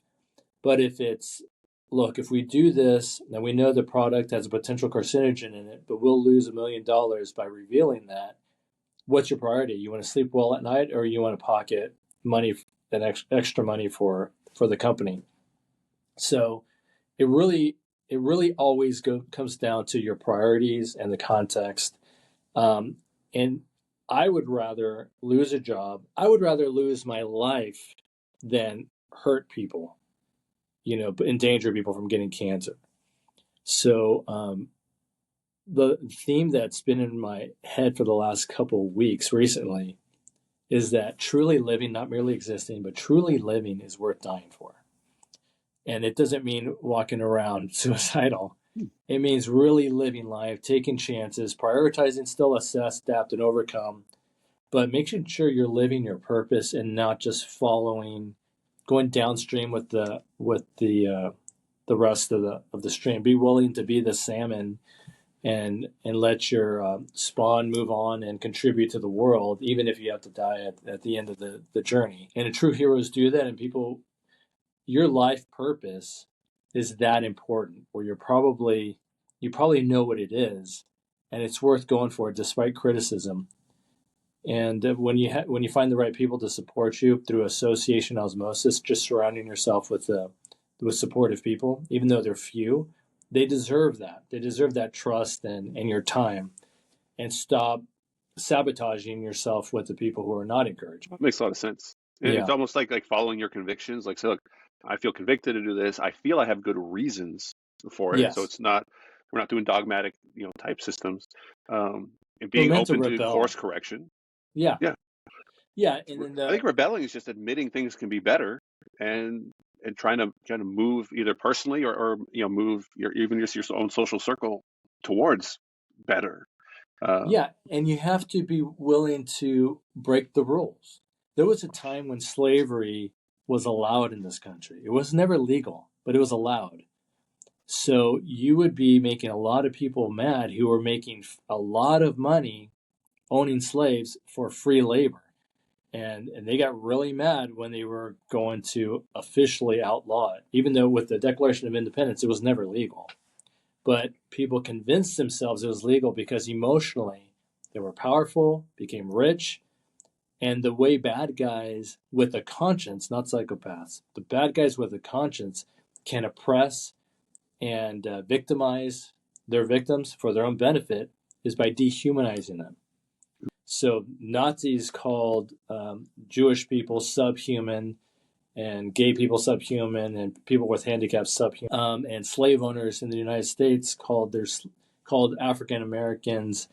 But if it's look, if we do this, then we know the product has a potential carcinogen in it, but we'll lose $1 million by revealing that. What's your priority? You want to sleep well at night, or you want to pocket money, that extra money for the company? So it really always comes down to your priorities and the context. And I would rather lose a job. I would rather lose my life than hurt people, but endanger people from getting cancer. So the theme that's been in my head for the last couple of weeks recently is that truly living, not merely existing, but truly living is worth dying for. And it doesn't mean walking around suicidal. It means really living life, taking chances, prioritizing, still assess, adapt, and overcome, but making sure you're living your purpose and not just going downstream with the rest of the stream. Be willing to be the salmon and let your spawn move on and contribute to the world, even if you have to die at the end of the journey. And true heroes do that, and your life purpose is that important, where you probably know what it is, and it's worth going for it despite criticism. And when you find the right people to support you through association osmosis, just surrounding yourself with supportive people, even though they're few, they deserve that. They deserve that trust and your time, and stop sabotaging yourself with the people who are not encouraging. That makes a lot of sense. And Yeah. it's almost like following your convictions. Like, say, look, I feel convicted to do this. I feel I have good reasons for it. Yes. So we're not doing dogmatic, type systems. And We're being meant to open to rebel. course correction. Yeah. Yeah. Yeah. And then I think rebelling is just admitting things can be better and trying to kind of move either personally or move even just your own social circle towards better. yeah, and you have to be willing to break the rules. There was a time when slavery was allowed in this country. It was never legal, but it was allowed. So you would be making a lot of people mad who were making a lot of money owning slaves for free labor. And they got really mad when they were going to officially outlaw it, even though with the Declaration of Independence, it was never legal. But people convinced themselves it was legal because emotionally they were powerful, became rich, and the way bad guys with a conscience, not psychopaths, the bad guys with a conscience can oppress and victimize their victims for their own benefit is by dehumanizing them. So Nazis called Jewish people subhuman, and gay people subhuman, and people with handicaps subhuman. And slave owners in the United States called African Americans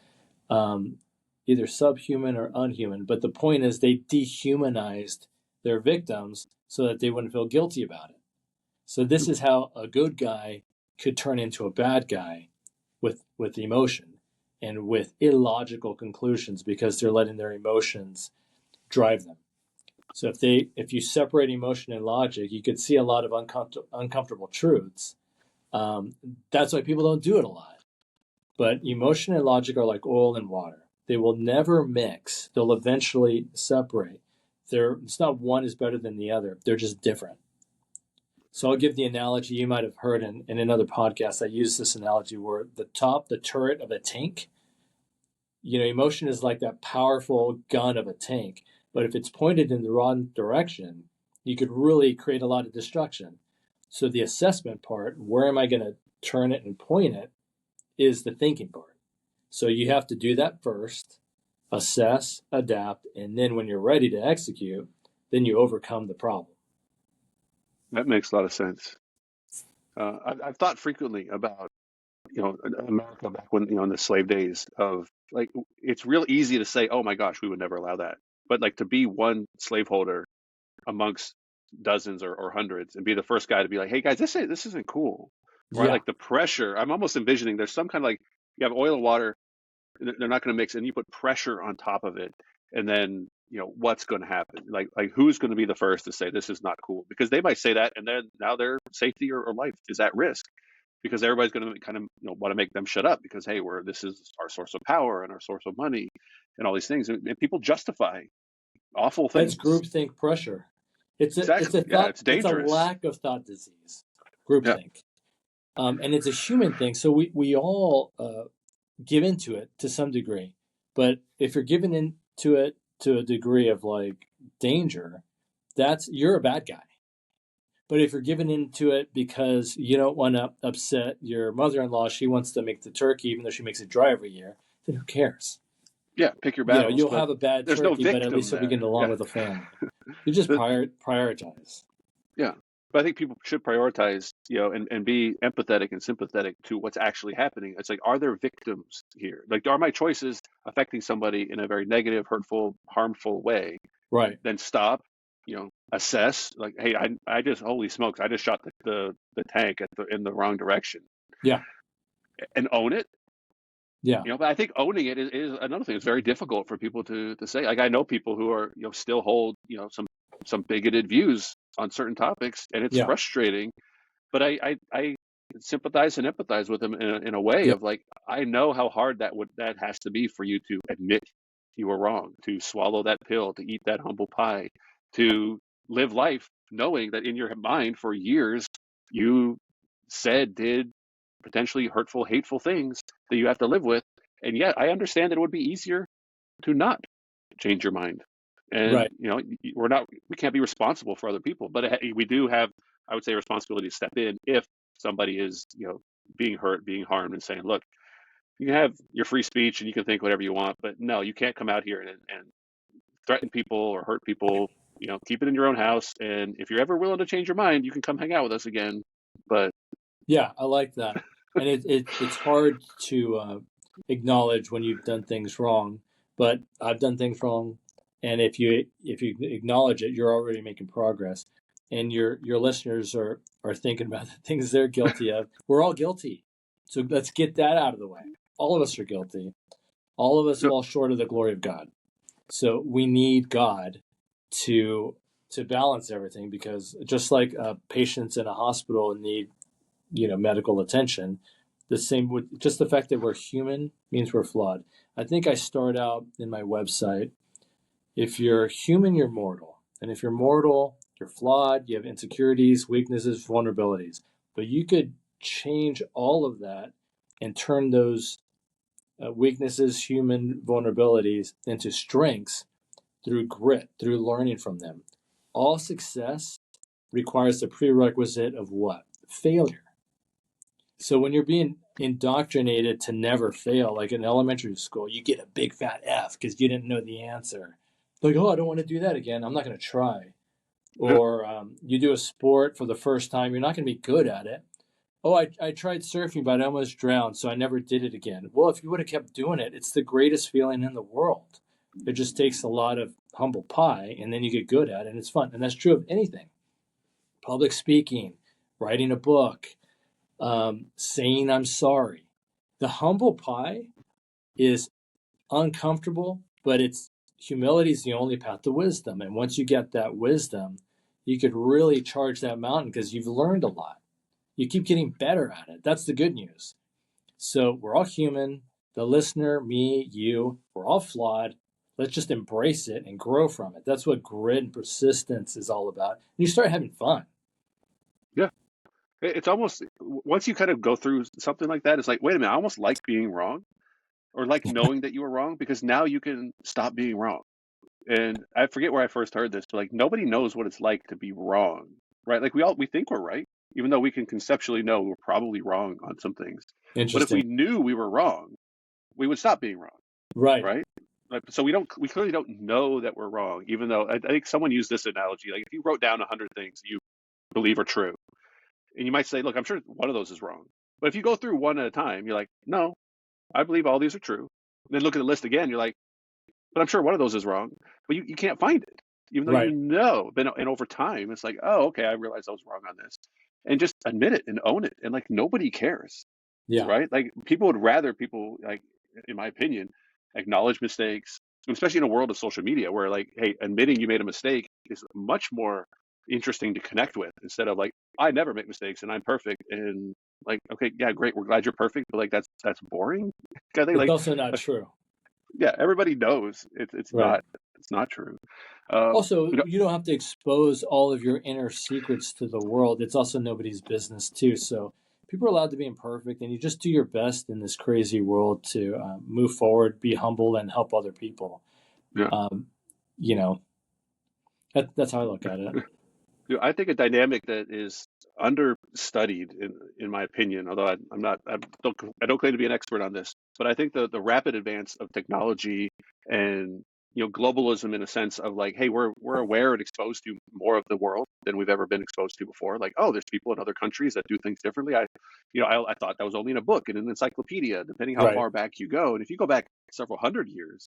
either subhuman or unhuman. But the point is, they dehumanized their victims so that they wouldn't feel guilty about it. So this is how a good guy could turn into a bad guy with emotion and with illogical conclusions, because they're letting their emotions drive them. So if you separate emotion and logic, you could see a lot of uncomfortable truths. That's why people don't do it a lot. But emotion and logic are like oil and water. They will never mix. They'll eventually separate. It's not one is better than the other. They're just different. So I'll give the analogy you might have heard in another podcast. I use this analogy where the turret of a tank, emotion is like that powerful gun of a tank. But if it's pointed in the wrong direction, you could really create a lot of destruction. So the assessment part, where am I going to turn it and point it, is the thinking part. So you have to do that first, assess, adapt, and then when you're ready to execute, then you overcome the problem. That makes a lot of sense. I've thought frequently about, America back when, in the slave days of, like, it's real easy to say, oh my gosh, we would never allow that. But like, to be one slaveholder amongst dozens or hundreds and be the first guy to be like, hey guys, this isn't cool. Right? Yeah. Like the pressure, I'm almost envisioning there's some kind of, like, you have oil and water, they're not going to mix, and you put pressure on top of it. And then, what's going to happen? Like who's going to be the first to say this is not cool? Because they might say that, and then now their safety or life is at risk, because everybody's going to kind of want to make them shut up, because hey, this is our source of power and our source of money and all these things, and people justify awful things. That's groupthink pressure. It's Exactly. a thought. It's dangerous. It's a lack of thought disease. Yeah. groupthink. And it's a human thing. So we all give into it to some degree. But if you're given into it to a degree of like danger, you're a bad guy. But if you're given into it because you don't want to upset your mother-in-law, she wants to make the turkey even though she makes it dry every year, then who cares? Yeah. Pick your battles, You'll but have a bad there's no turkey, but at victim least you'll be there. getting along Yeah. with the family. You just The, prioritize. yeah. But I think people should prioritize, and be empathetic and sympathetic to what's actually happening. It's like, are there victims here? Like, are my choices affecting somebody in a very negative, hurtful, harmful way? Right. Then stop, assess. Like, hey, I just, holy smokes, I just shot the tank in the wrong direction, Yeah. and own it. Yeah. But I think owning it is another thing. It's very difficult for people to say. Like, I know people who are, still hold, some bigoted views on certain topics, and it's Yeah. frustrating. But I sympathize and empathize with them in a way Yeah. of like, I know how hard that has to be for you to admit you were wrong, to swallow that pill, to eat that humble pie, to live life knowing that in your mind for years you did potentially hurtful, hateful things that you have to live with. And yet I understand that it would be easier to not change your mind. And Right. we can't be responsible for other people, but we do have, I would say, a responsibility to step in if somebody is, being hurt, being harmed, and saying, look, you can have your free speech and you can think whatever you want, but no, you can't come out here and threaten people or hurt people. Keep it in your own house. And if you're ever willing to change your mind, you can come hang out with us again. But Yeah, I like that. And it's hard to acknowledge when you've done things wrong, but I've done things wrong, and if you acknowledge it, you're already making progress, and your listeners are thinking about the things they're guilty of. We're all guilty, so let's get that out of the way. All of us are guilty. All of us no, fall short of the glory of God. So we need God to balance everything, because just like patients in a hospital need medical attention, the same with just the fact that we're human means we're flawed. I think I start out in my website, if you're human, you're mortal, and if you're mortal, you're flawed, you have insecurities, weaknesses, vulnerabilities, but you could change all of that and turn those weaknesses, human vulnerabilities, into strengths through grit, through learning from them. All success requires the prerequisite of what? Failure. So when you're being indoctrinated to never fail, like in elementary school, you get a big fat F because you didn't know the answer. Like, oh, I don't want to do that again. I'm not going to try. no, Or you do a sport for the first time, you're not going to be good at it. Oh, I tried surfing, but I almost drowned, so I never did it again. Well, if you would have kept doing it, it's the greatest feeling in the world. It just takes a lot of humble pie, and then you get good at it, and it's fun. And that's true of anything. Public speaking, writing a book, saying I'm sorry. The humble pie is uncomfortable, but humility is the only path to wisdom. And once you get that wisdom, you could really charge that mountain because you've learned a lot. You keep getting better at it. That's the good news. So we're all human. The listener, me, you, we're all flawed. Let's just embrace it and grow from it. That's what grit and persistence is all about. And you start having fun. yeah. It's almost, once you kind of go through something like that, it's like, wait a minute, I almost like being wrong, or like knowing that you were wrong, because now you can stop being wrong. And I forget where I first heard this, but like, nobody knows what it's like to be wrong, right? Like, we think we're right, even though we can conceptually know we're probably wrong on some things. But if Interesting. we knew we were wrong, we would stop being wrong, Right. right? Like, so we clearly don't know that we're wrong, even though I think someone used this analogy. Like, if you wrote down 100 things you believe are true, and you might say, look, I'm sure one of those is wrong. But if you go through one at a time, you're like, no, I believe all these are true. And then look at the list again, you're like, but I'm sure one of those is wrong. But you can't find it, even though you Right. know. And over time, it's like, oh, okay, I realized I was wrong on this. And just admit it and own it. And like, nobody cares, Yeah. right? Like, people would rather people, like, in my opinion, acknowledge mistakes, especially in a world of social media where, like, hey, admitting you made a mistake is much more interesting to connect with, instead of like, I never make mistakes and I'm perfect. And like, okay, yeah, great, we're glad you're perfect, but like, that's boring. I think, It's like, also not true. Yeah, everybody knows Right. it's not true. Also, You know, you don't have to expose all of your inner secrets to the world. It's also nobody's business too. So people are allowed to be imperfect, and you just do your best in this crazy world to move forward, be humble, and help other people. yeah. Um, you know, that's how I look at it. I think a dynamic that is understudied, in my opinion, although I'm not, I don't claim to be an expert on this, but I think the rapid advance of technology and globalism, in a sense of like, hey, we're aware and exposed to more of the world than we've ever been exposed to before. Like, oh, there's people in other countries that do things differently. I thought that was only in a book and an encyclopedia, depending how Right. far back you go. And if you go back several hundred years,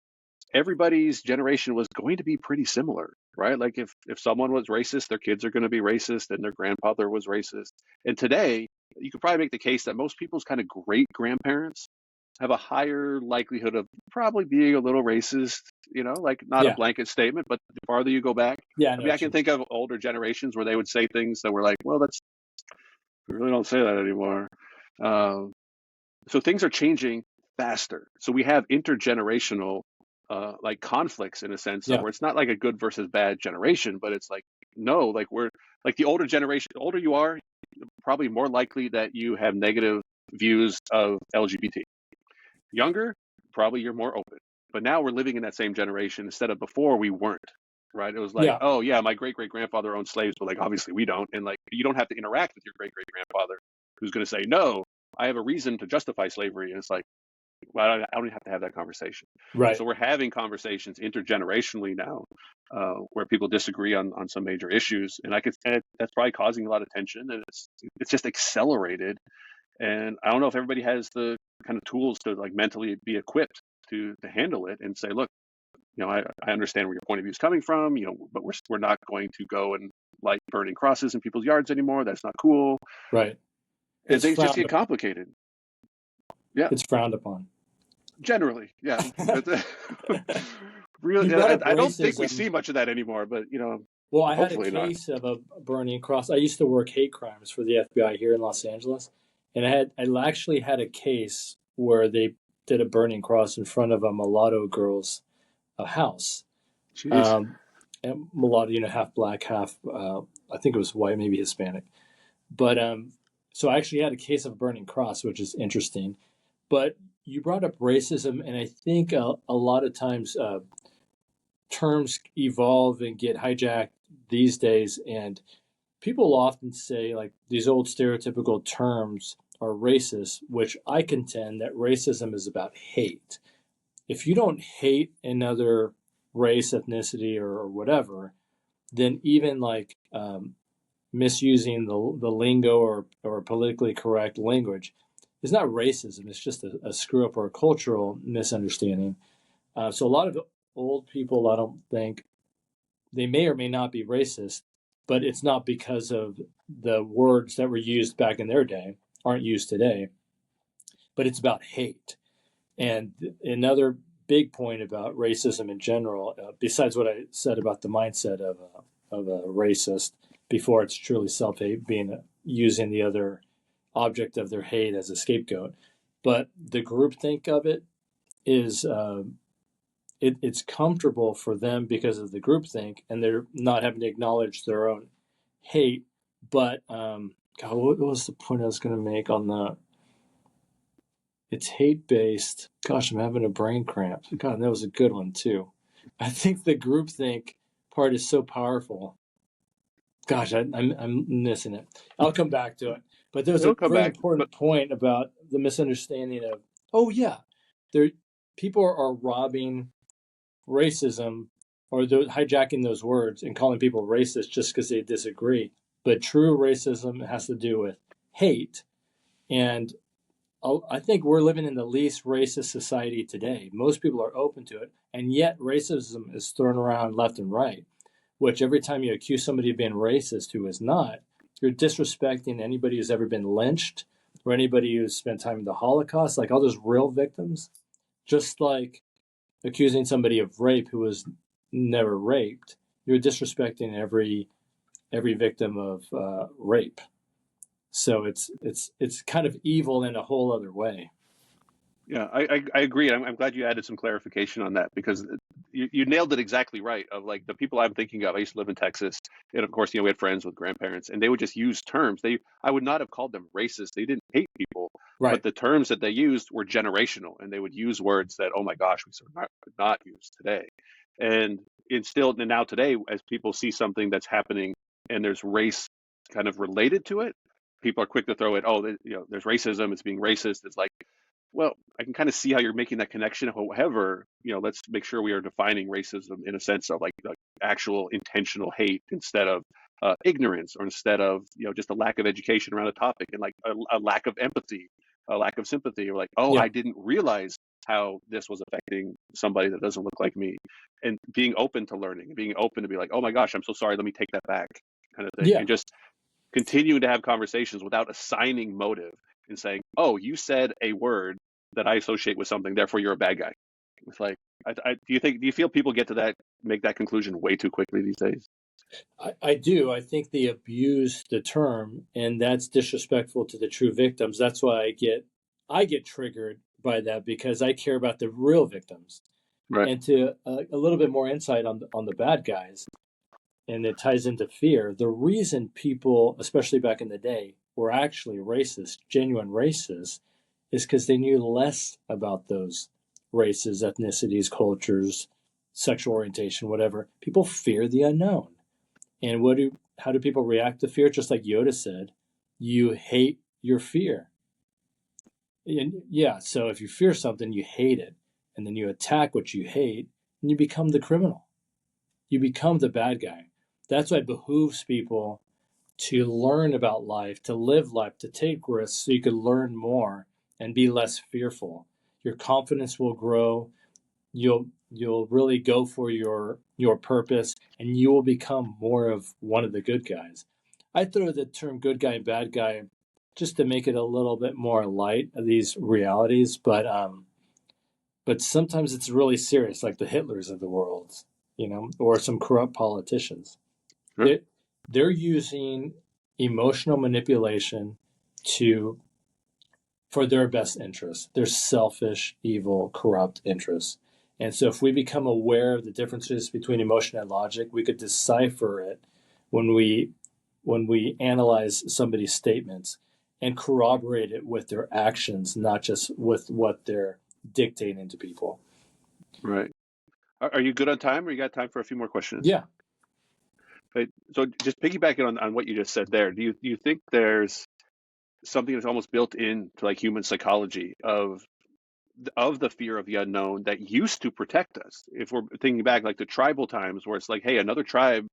everybody's generation was going to be pretty similar, right? Like if someone was racist, their kids are going to be racist, and their grandfather was racist. And today, you could probably make the case that most people's kind of great grandparents have a higher likelihood of probably being a little racist, like not a Yeah. blanket statement, but the farther you go back, Yeah. I I know mean, I what can you think of older generations where they would say things that were like, well, we really don't say that anymore. Um, so things are changing faster. So we have intergenerational like conflicts, in a sense of Yeah. where it's not like a good versus bad generation, but it's like, no, like we're like the older generation, the older you are, probably more likely that you have negative views of LGBT. Younger, probably you're more open. But now we're living in that same generation instead of before we weren't. Right? It was like, Yeah. oh yeah, my great great grandfather owned slaves, but like obviously we don't, and like you don't have to interact with your great great grandfather who's going to say no. I have a reason to justify slavery, and it's like, well, I don't even have to have that conversation. Right. So we're having conversations intergenerationally now, where people disagree on some major issues, and that's probably causing a lot of tension, and it's just accelerated. And I don't know if everybody has the kind of tools to like mentally be equipped to handle it and say, look, I understand where your point of view is coming from, but we're not going to go and light burning crosses in people's yards anymore. That's not cool, Right. and It's things just frowned get upon. complicated. Yeah. It's frowned upon. Generally, yeah. You Really, brought up I don't think we racism. see much of that anymore, but Well, I had a hopefully not. case of a burning cross. I used to work hate crimes for the FBI here in Los Angeles, and I actually had a case where they did a burning cross in front of a mulatto girl's house. Jeez. Um, and mulatto, half black, half I think it was white, maybe Hispanic. But so I actually had a case of a burning cross, which is interesting. But you brought up racism, and I think a lot of times terms evolve and get hijacked these days, and people often say like these old stereotypical terms are racist, which I contend that racism is about hate. If you don't hate another race, ethnicity, or whatever, then even like misusing the lingo or politically correct language is not racism. It's just a screw up or a cultural misunderstanding. So a lot of old people, I don't think, they may or may not be racist, but it's not because of the words that were used back in their day aren't used today, but it's about hate. And another big point about racism in general, besides what I said about the mindset of a racist before it's truly self hate, being using the other object of their hate as a scapegoat, but the groupthink of it is it's comfortable for them because of the groupthink, and they're not having to acknowledge their own hate. But God, what was the point I was going to make on the? It's hate based. Gosh, I'm having a brain cramp. God, that was a good one too. I think the groupthink part is so powerful. Gosh, I'm missing it. I'll come back to it. But there was a It'll come very back. But important point about the misunderstanding of. Oh yeah, there people are robbing racism, or they're hijacking those words and calling people racist just because they disagree. But true racism has to do with hate. And I think we're living in the least racist society today. Most people are open to it. And yet racism is thrown around left and right, which every time you accuse somebody of being racist who is not, you're disrespecting anybody who's ever been lynched or anybody who's spent time in the Holocaust, like all those real victims. Just like accusing somebody of rape who was never raped, you're disrespecting every victim of rape. So it's kind of evil in a whole other way. Yeah, I agree. I'm glad you added some clarification on that, because you nailed it exactly right. Of like the people I'm thinking of, I used to live in Texas, and of course, we had friends with grandparents, and they would just use terms. I would not have called them racist. They didn't hate people, but Right. the terms that they used were generational, and they would use words that, oh my gosh, we sort of would not use today. And it's still, and now today, as people see something that's happening and there's race kind of related to it, people are quick to throw it. Oh, there's racism. It's being racist. It's like, well, I can kind of see how you're making that connection. However, let's make sure we are defining racism in a sense of like actual intentional hate, instead of ignorance, or instead of just a lack of education around a topic, and like a lack of empathy, a lack of sympathy, or like, oh, Yeah. I didn't realize how this was affecting somebody that doesn't look like me, and being open to learning, and being open to be like, oh my gosh, I'm so sorry, let me take that back, kind of thing, Yeah. and just continuing to have conversations without assigning motive and saying, oh, you said a word that I associate with something, therefore you're a bad guy. It's like, do you feel people get to make that conclusion way too quickly these days? I do. I think they abuse the term, and that's disrespectful to the true victims. That's why I get triggered by that, because I care about the real victims. Right. And to a little bit more insight on the bad guys, and it ties into fear. The reason people, especially back in the day, were actually racist, genuine racists, is because they knew less about those races, ethnicities, cultures, sexual orientation, whatever. People fear the unknown. And how do people react to fear? Just like Yoda said, you hate your fear. And yeah, so if you fear something, you hate it. And then you attack what you hate, and you become the criminal. You become the bad guy. That's why it behooves people to learn about life, to live life, to take risks so you can learn more and be less fearful. Your confidence will grow. You'll really go for your purpose, and you will become more of one of the good guys. I throw the term good guy and bad guy just to make it a little bit more light of these realities, but sometimes it's really serious, like the Hitlers of the world, or some corrupt politicians. Sure. They're using emotional manipulation to for their best interests, their selfish, evil, corrupt interests. And so if we become aware of the differences between emotion and logic, we could decipher it when we analyze somebody's statements and corroborate it with their actions, not just with what they're dictating to people. Right. Are you good on time, or you got time for a few more questions? Yeah. Right. So just piggybacking on what you just said there, do you think there's something that's almost built into like human psychology of the fear of the unknown that used to protect us? If we're thinking back like to tribal times, where it's like, hey, another tribe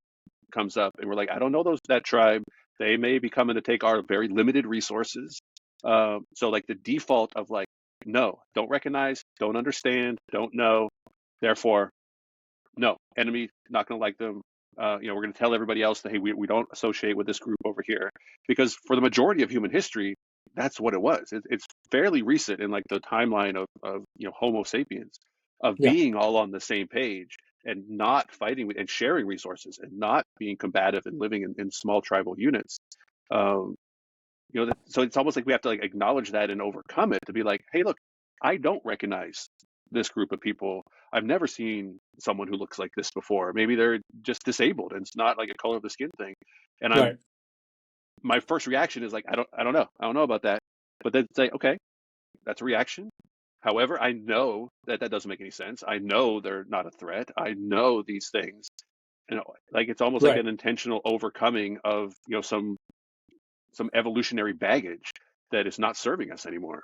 comes up and we're like, I don't know that tribe, they may be coming to take our very limited resources. So like the default of like, no, don't recognize, don't understand, don't know, therefore no, enemy, not going to like them. We're going to tell everybody else that, hey, we don't associate with this group over here, because for the majority of human history, that's what it was. It's fairly recent in like the timeline of Homo sapiens, of Yeah. being all on the same page and not fighting with, and sharing resources, and not being combative and living in small tribal units. Um, so it's almost like we have to like acknowledge that and overcome it, to be like, hey, look, I don't recognize this group of people. I've never seen someone who looks like this before. Maybe they're just disabled and it's not like a color of the skin thing. And Right. my first reaction is like, I don't know. I don't know about that. But then say, okay, that's a reaction. However, I know that doesn't make any sense. I know they're not a threat. I know these things. Like it's almost like Right. an intentional overcoming of, some evolutionary baggage that is not serving us anymore.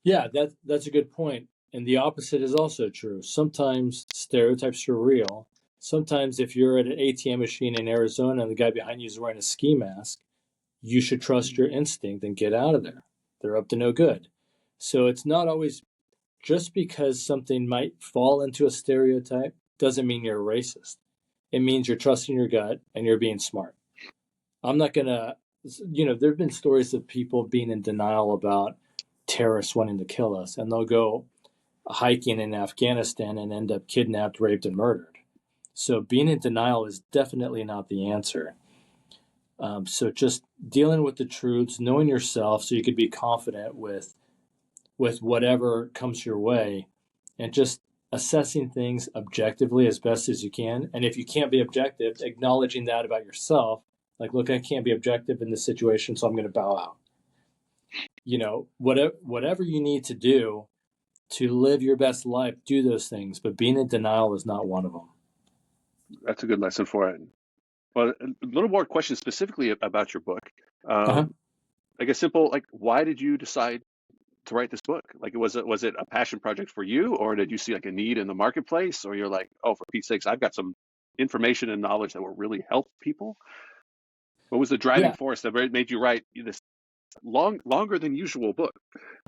Yeah, that's a good point. And the opposite is also true. Sometimes stereotypes are real. Sometimes if you're at an ATM machine in Arizona and the guy behind you is wearing a ski mask, you should trust your instinct and get out of there. They're up to no good. So it's not always just because something might fall into a stereotype doesn't mean you're a racist. It means you're trusting your gut and you're being smart. I'm not going to, there have been stories of people being in denial about terrorists wanting to kill us, and they'll go hiking in Afghanistan and end up kidnapped, raped, and murdered. So being in denial is definitely not the answer. So just dealing with the truths, knowing yourself so you could be confident with with whatever comes your way, and just assessing things objectively as best as you can. And if you can't be objective, acknowledging that about yourself, like, look, I can't be objective in this situation, so I'm going to bow out. Whatever you need to do to live your best life, do those things. But being in denial is not one of them. That's a good lesson for it. Well, a little more questions specifically about your book. Uh-huh. Like a simple, like, why did you decide to write this book? Like, was it a passion project for you, or did you see like a need in the marketplace, or you're like, oh, for Pete's sakes, I've got some information and knowledge that will really help people? What was the driving Yeah, force that made you write this longer than usual book?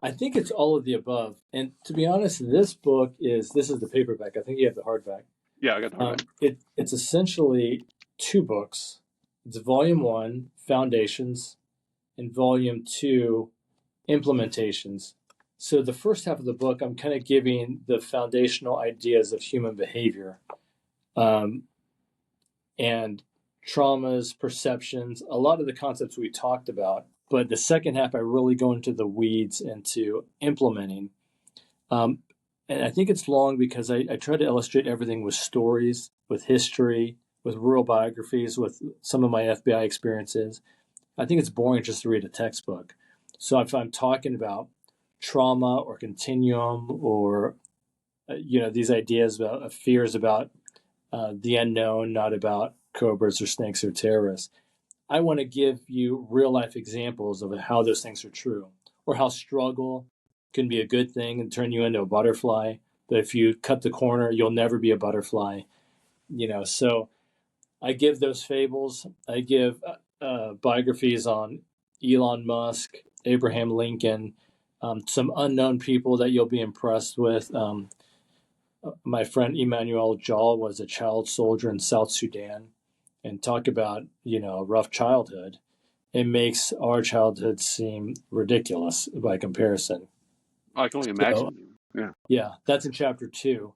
I think it's all of the above. And to be honest, this is the paperback. I think you have the hardback. Yeah, I got the hardback. It's essentially two books. It's volume 1, Foundations, and volume 2, Implementations. So the first half of the book, I'm kind of giving the foundational ideas of human behavior, and traumas, perceptions, a lot of the concepts we talked about. But the second half, I really go into the weeds, into implementing. And I think it's long because I try to illustrate everything with stories, with history, with real biographies, with some of my FBI experiences. I think it's boring just to read a textbook. So if I'm talking about trauma or continuum, or these ideas about fears about the unknown, not about cobras or snakes or terrorists, I want to give you real life examples of how those things are true, or how struggle can be a good thing and turn you into a butterfly. But if you cut the corner, you'll never be a butterfly. So I give those fables. I give biographies on Elon Musk, Abraham Lincoln, some unknown people that you'll be impressed with. My friend Emmanuel Jal was a child soldier in South Sudan, and talk about, a rough childhood. It makes our childhood seem ridiculous by comparison. I can only imagine. Yeah, that's in chapter 2.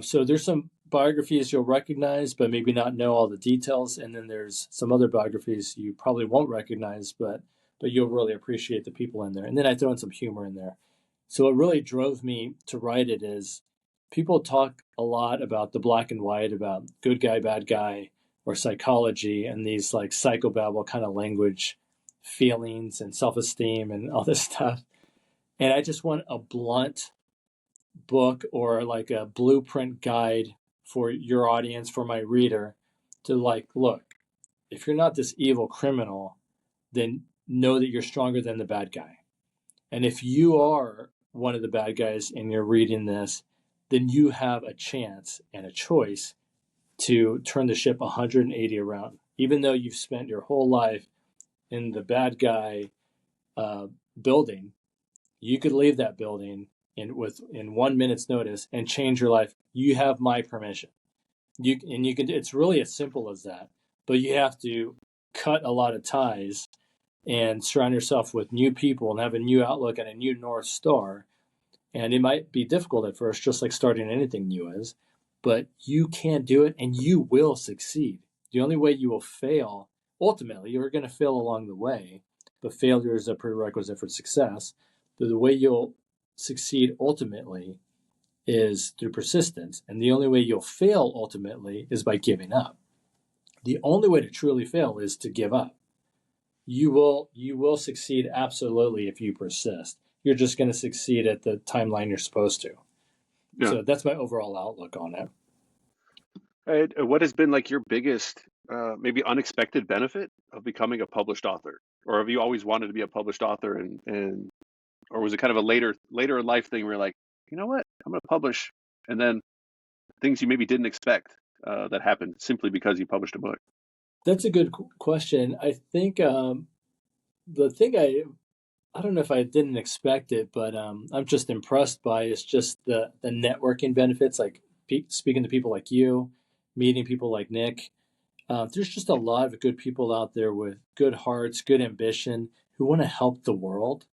So there's some biographies you'll recognize, but maybe not know all the details. And then there's some other biographies you probably won't recognize, but you'll really appreciate the people in there. And then I throw in some humor in there. So what really drove me to write it is people talk a lot about the black and white, about good guy, bad guy, or psychology, and these like psychobabble kind of language, feelings and self-esteem and all this stuff. And I just want a blunt book, or like a blueprint guide for your audience, for my reader, to like, look, if you're not this evil criminal, then know that you're stronger than the bad guy. And if you are one of the bad guys and you're reading this, then you have a chance and a choice to turn the ship 180 around. Even though you've spent your whole life in the bad guy building, you could leave that building in 1 minute's notice and change your life. You have my permission. You can. It's really as simple as that. But you have to cut a lot of ties and surround yourself with new people and have a new outlook and a new North Star. And it might be difficult at first, just like starting anything new is, but you can do it and you will succeed. The only way you will fail, ultimately, you're going to fail along the way, but failure is a prerequisite for success. But the way you'll succeed ultimately is through persistence. And the only way you'll fail ultimately is by giving up. The only way to truly fail is to give up. You will succeed absolutely if you persist. You're just going to succeed at the timeline you're supposed to. Yeah. So that's my overall outlook on it. What has been like your biggest, maybe unexpected benefit of becoming a published author? Or have you always wanted to be a published author, and or was it kind of a later in life thing where you're like, you know what, I'm going to publish, and then things you maybe didn't expect that happened simply because you published a book? That's a good question. I think the thing I don't know if I didn't expect it, but I'm just impressed by is just the networking benefits, like speaking to people like you, meeting people like Nick. There's just a lot of good people out there with good hearts, good ambition, who want to help the world.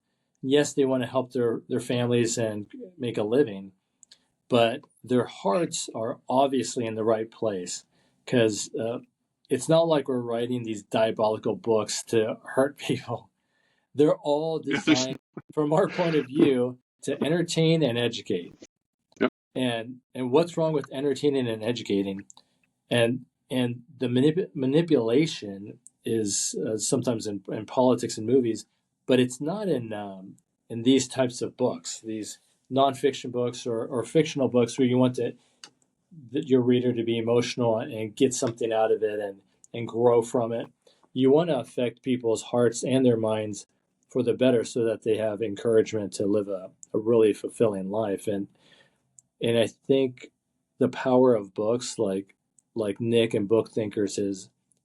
Yes, they want to help their families and make a living, but their hearts are obviously in the right place, because it's not like we're writing these diabolical books to hurt people. They're all designed, from our point of view, to entertain and educate. Yep. And what's wrong with entertaining and educating? And the manipulation is sometimes in politics and movies, but it's not in these types of books, these nonfiction books or fictional books where you want your reader to be emotional and get something out of it and grow from it. You want to affect people's hearts and their minds for the better so that they have encouragement to live a really fulfilling life. And I think the power of books like Nick and Book Thinkers,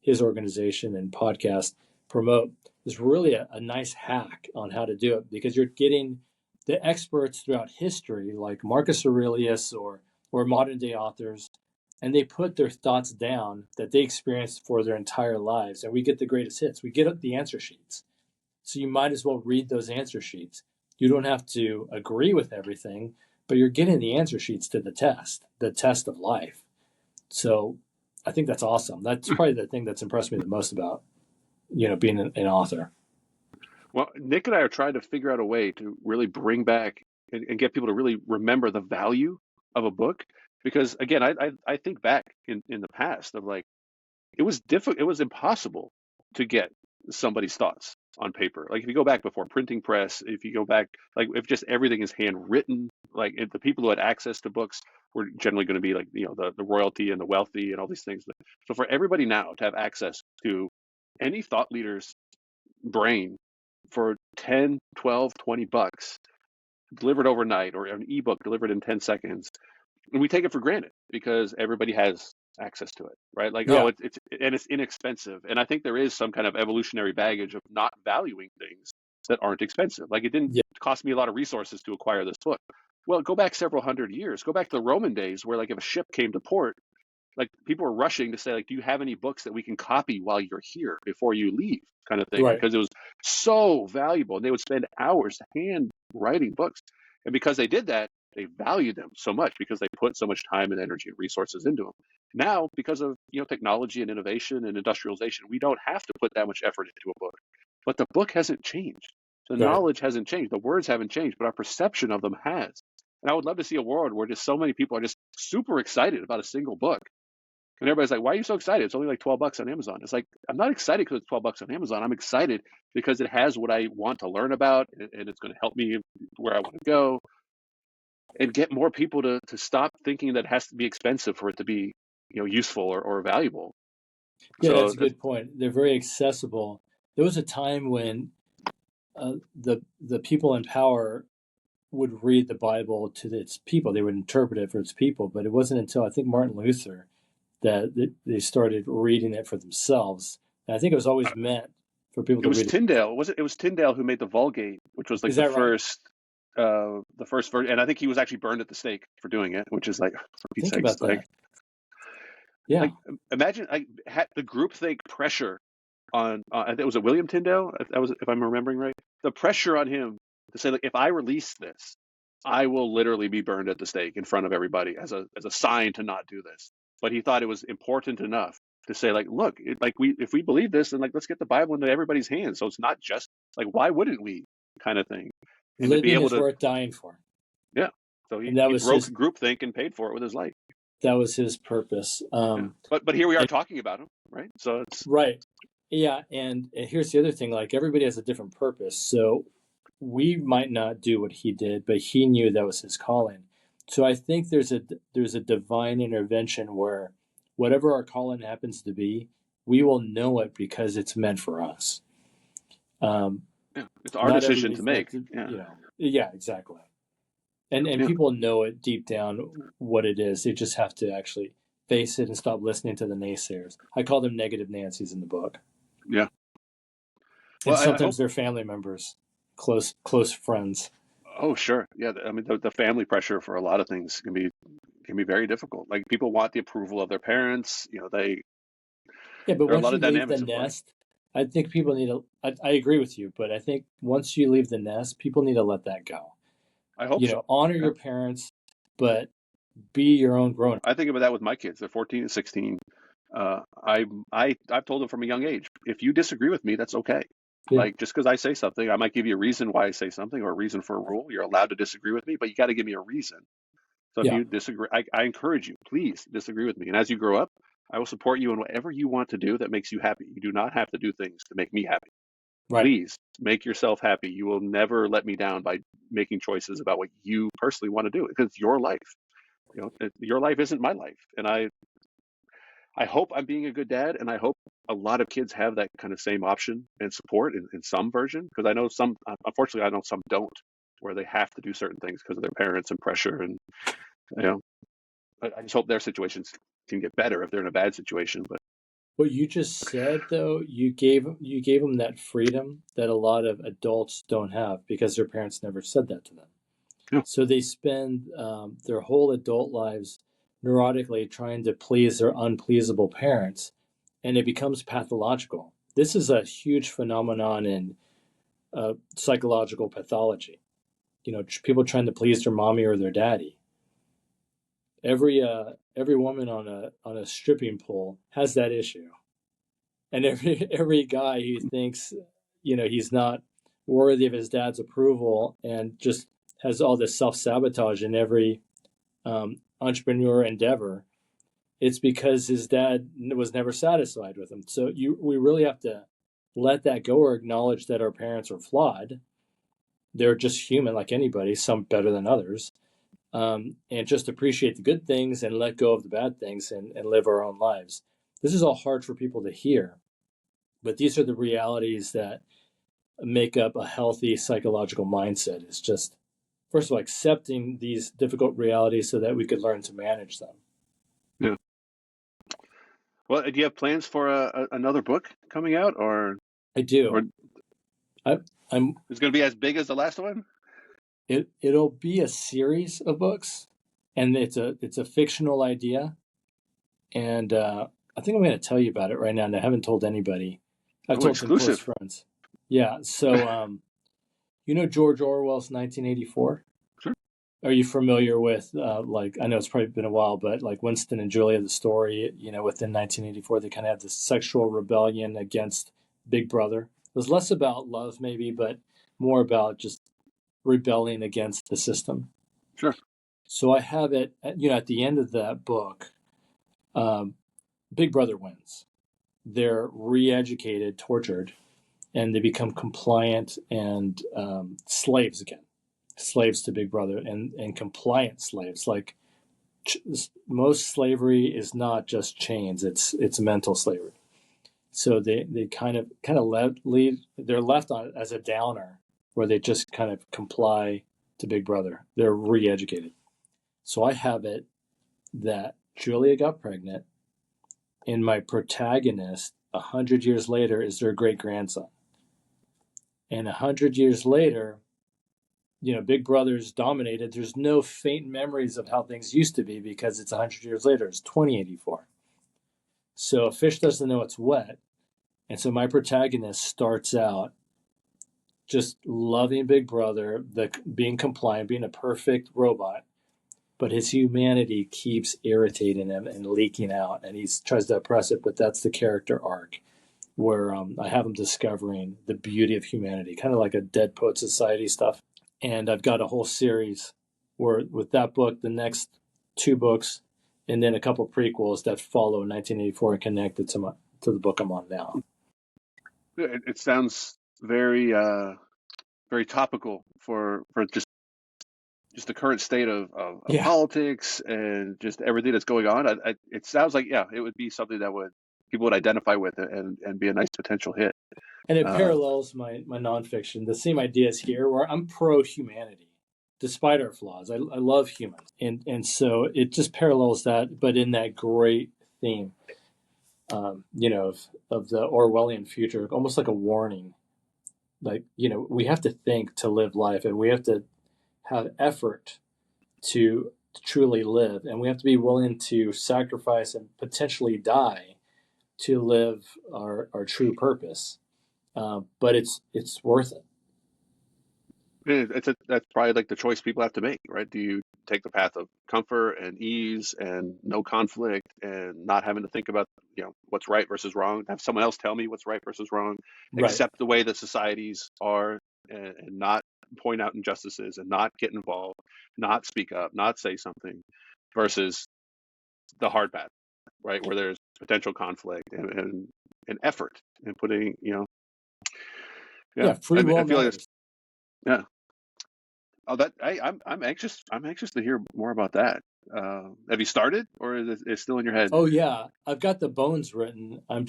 his organization and podcast promote, is really a nice hack on how to do it, because you're getting the experts throughout history like Marcus Aurelius or modern day authors, and they put their thoughts down that they experienced for their entire lives, and we get the greatest hits. We get the answer sheets. So you might as well read those answer sheets. You don't have to agree with everything, but you're getting the answer sheets to the test of life. So I think that's awesome. That's probably the thing that's impressed me the most about, being an author. Well, Nick and I are trying to figure out a way to really bring back and get people to really remember the value of a book. Because again, I think back in the past of like, it was difficult, it was impossible to get somebody's thoughts on paper. Like if you go back before printing press, if you go back, like if just everything is handwritten, like if the people who had access to books were generally going to be like, the royalty and the wealthy and all these things. So for everybody now to have access to any thought leader's brain for 10, 12, 20 bucks delivered overnight, or an ebook delivered in 10 seconds, and we take it for granted because everybody has access to it, right? Like, Yeah. oh, it's inexpensive. And I think there is some kind of evolutionary baggage of not valuing things that aren't expensive. Like it didn't cost me a lot of resources to acquire this book. Well, go back several hundred years, go back to the Roman days where like if a ship came to port, like people were rushing to say like, do you have any books that we can copy while you're here before you leave, kind of thing, Right. because it was so valuable. And they would spend hours hand writing books. And because they did that, they valued them so much because they put so much time and energy and resources into them. Now, because of technology and innovation and industrialization, we don't have to put that much effort into a book. But the book hasn't changed. The knowledge hasn't changed. The words haven't changed, but our perception of them has. And I would love to see a world where just so many people are just super excited about a single book. And everybody's like, why are you so excited? It's only like $12 on Amazon. It's like, I'm not excited because it's $12 on Amazon. I'm excited because it has what I want to learn about, and it's going to help me where I want to go, and get more people to stop thinking that it has to be expensive for it to be, useful or valuable. Yeah, So that's a good point. They're very accessible. There was a time when the people in power would read the Bible to its people. They would interpret it for its people. But it wasn't until I think Martin Luther that they started reading it for themselves. And I think it was always meant for people to read it. Tyndale. It was Tyndale who made the Vulgate, which was like the first version. And I think he was actually burned at the stake for doing it, which is like, for Pete's Think sakes, about that. Yeah. Like, imagine the groupthink pressure on, I think it was William Tyndale, if I'm remembering right, the pressure on him to say, like, if I release this, I will literally be burned at the stake in front of everybody as a sign to not do this. But he thought it was important enough to say, like, look, if we believe this, then like let's get the Bible into everybody's hands. So it's not just like, why wouldn't we, kind of thing. And living to be able is worth dying for. Yeah. So he was broke groupthink and paid for it with his life. That was his purpose. But here we are talking about him, right? So it's right. Yeah, and here's the other thing: like everybody has a different purpose. So we might not do what he did, but he knew that was his calling. So I think there's a divine intervention where whatever our calling happens to be, we will know it because it's meant for us. It's our decision to make. Yeah, exactly. And people know it deep down what it is. They just have to actually face it and stop listening to the naysayers. I call them negative Nancys in the book. Yeah. And sometimes they're family members, close friends. Oh, sure. Yeah. I mean, the family pressure for a lot of things can be very difficult. Like people want the approval of their parents. Yeah, but once you leave the nest, I think people need to. I agree with you, but I think once you leave the nest, people need to let that go. I hope so. Honor your parents, but be your own grown-up. I think about that with my kids. They're 14 and 16. I've told them from a young age, if you disagree with me, that's okay. Yeah. Like, just because I say something, I might give you a reason why I say something or a reason for a rule. You're allowed to disagree with me, but you got to give me a reason. So if Yeah. you disagree, I encourage you, please disagree with me. And as you grow up, I will support you in whatever you want to do that makes you happy. You do not have to do things to make me happy. Right. Please make yourself happy. You will never let me down by making choices about what you personally want to do, because it's your life. Your life isn't my life. And I hope I'm being a good dad, and I hope a lot of kids have that kind of same option and support in some version, because I know some, unfortunately, I know some don't, where they have to do certain things because of their parents and pressure. And, you know, I just hope their situations can get better if they're in a bad situation. But What you just said, though, you gave them that freedom that a lot of adults don't have because their parents never said that to them. yeah, So they spend their whole adult lives neurotically trying to please their unpleasable parents, and it becomes pathological. This is a huge phenomenon in psychological pathology. People trying to please their mommy or their daddy. Every woman on a stripping pole has that issue, and every guy who thinks he's not worthy of his dad's approval and just has all this self-sabotage in every entrepreneur endeavor, it's because his dad was never satisfied with him. So we really have to let that go, or acknowledge that our parents are flawed. They're just human like anybody, some better than others, and just appreciate the good things and let go of the bad things, and live our own lives. This is all hard for people to hear, but these are the realities that make up a healthy psychological mindset. It's just, first of all, accepting these difficult realities so that we could learn to manage them. yeah. Well, do you have plans for another book coming out, or I do. I'm. is it going to be as big as the last one? It'll be a series of books, and it's a fictional idea, and I think I'm going to tell you about it right now. And I haven't told anybody. I've Oh, told some close exclusive. friends. Yeah. So, George Orwell's 1984. Sure. Are you familiar with I know it's probably been a while, but like Winston and Julia, the story, within 1984, they kind of had this sexual rebellion against Big Brother. It was less about love, maybe, but more about just rebelling against the system. Sure. So I have it, at the end of that book, Big Brother wins. They're re-educated, tortured, and they become compliant and slaves again. Slaves to Big Brother, and compliant slaves. Like most slavery is not just chains; it's mental slavery. So they kind of they're left on as a downer, where they just kind of comply to Big Brother. They're re-educated. So I have it that Julia got pregnant, and my protagonist 100 years later is their great grandson, and 100 years later, Big Brother's dominated. There's no faint memories of how things used to be because it's 100 years later. It's 2084. So a fish doesn't know it's wet. And so my protagonist starts out just loving Big Brother, being compliant, being a perfect robot. But his humanity keeps irritating him and leaking out. And he tries to oppress it. But that's the character arc where I have him discovering the beauty of humanity, kind of like a Dead Poet Society stuff. And I've got a whole series where, with that book, the next two books, and then a couple prequels that follow 1984 and connected to the book I'm on now. It sounds very very topical for just the current state of Yeah. politics and just everything that's going on. It sounds like, yeah, it would be something that people would identify with and be a nice potential hit. And it parallels my nonfiction. The same ideas here, where I'm pro-humanity, despite our flaws. I love humans. And so it just parallels that, but in that great theme, of the Orwellian future, almost like a warning. Like, we have to think to live life, and we have to have effort to truly live. And we have to be willing to sacrifice and potentially die to live our true purpose. But it's worth it. That's probably like the choice people have to make, right? Do you take the path of comfort and ease and no conflict and not having to think about, what's right versus wrong, have someone else tell me what's right versus wrong, Right. accept the way that societies are, and not point out injustices and not get involved, not speak up, not say something, versus the hard path, right, where there's potential conflict and effort and putting, Yeah, free I will feel like it's, matters. yeah. Oh, I'm anxious. I'm anxious to hear more about that. Have you started, or is it still in your head? Oh yeah, I've got the bones written. I'm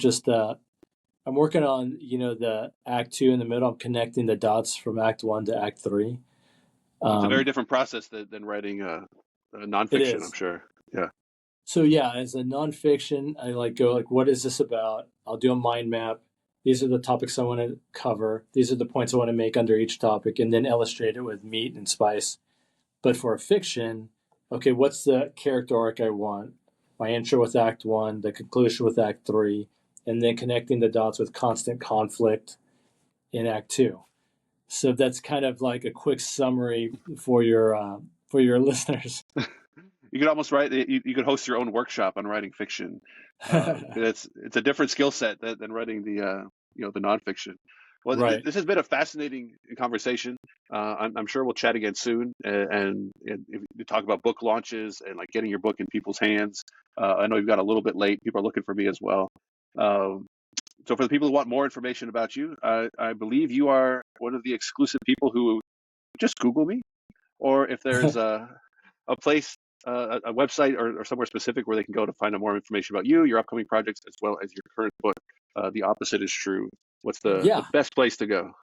working on, the act 2 in the middle. I'm connecting the dots from act 1 to act 3. It's a very Um, different process than writing a it nonfiction, I'm is. sure. Yeah. So yeah, as a nonfiction, I go what is this about? I'll do a mind map. These are the topics I want to cover. These are the points I want to make under each topic, and then illustrate it with meat and spice. But for a fiction, okay, what's the character arc I want? My intro with Act 1, the conclusion with Act 3, and then connecting the dots with constant conflict in Act 2. So that's kind of like a quick summary for your listeners. You could almost write. You could host your own workshop on writing fiction. It's a different skill set than writing the nonfiction. Well, Right. this has been a fascinating conversation. I'm sure we'll chat again soon, and if you talk about book launches and like getting your book in people's hands. I know you've got a little bit late. People are looking for me as well. Um, so for the people who want more information about you, I believe you are one of the exclusive people who just Google me, or if there's a place, a website or somewhere specific where they can go to find out more information about you, your upcoming projects, as well as your current book, The Opposite is True. What's the Yeah. best place to go?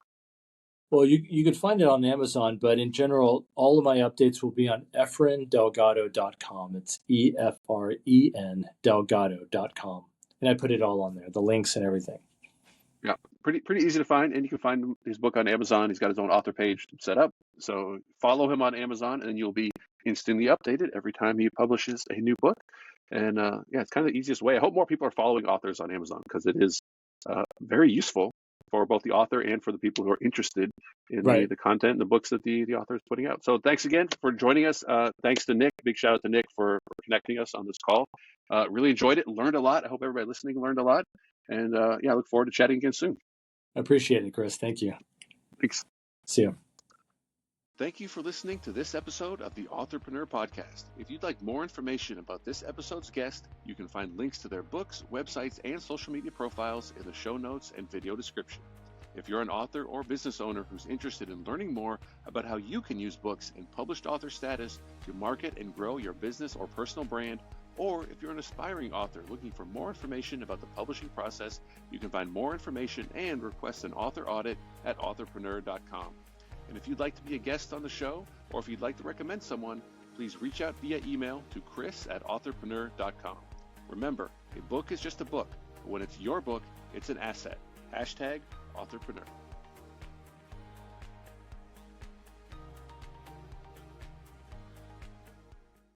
Well, you could find it on Amazon, but in general, all of my updates will be on efrendelgado.com. It's EFREN Delgado.com. And I put it all on there, the links and everything. Yeah, pretty easy to find, and you can find his book on Amazon. He's got his own author page set up, so follow him on Amazon, and you'll be instantly updated every time he publishes a new book. And yeah, it's kind of the easiest way. I hope more people are following authors on Amazon because it is very useful for both the author and for the people who are interested in Right. the content and the books that the author is putting out. So thanks again for joining us. Thanks to Nick. Big shout out to Nick for connecting us on this call. Really enjoyed it, learned a lot. I hope everybody listening learned a lot. And yeah, I look forward to chatting again soon. I appreciate it, Chris. Thank you. Thanks. See you. Thank you for listening to this episode of the Authorpreneur Podcast. If you'd like more information about this episode's guest, you can find links to their books, websites, and social media profiles in the show notes and video description. If you're an author or business owner who's interested in learning more about how you can use books in published author status to market and grow your business or personal brand, or if you're an aspiring author looking for more information about the publishing process, you can find more information and request an author audit at authorpreneur.com. And if you'd like to be a guest on the show, or if you'd like to recommend someone, please reach out via email to chris@authorpreneur.com. Remember, a book is just a book, but when it's your book, it's an asset. #Authorpreneur.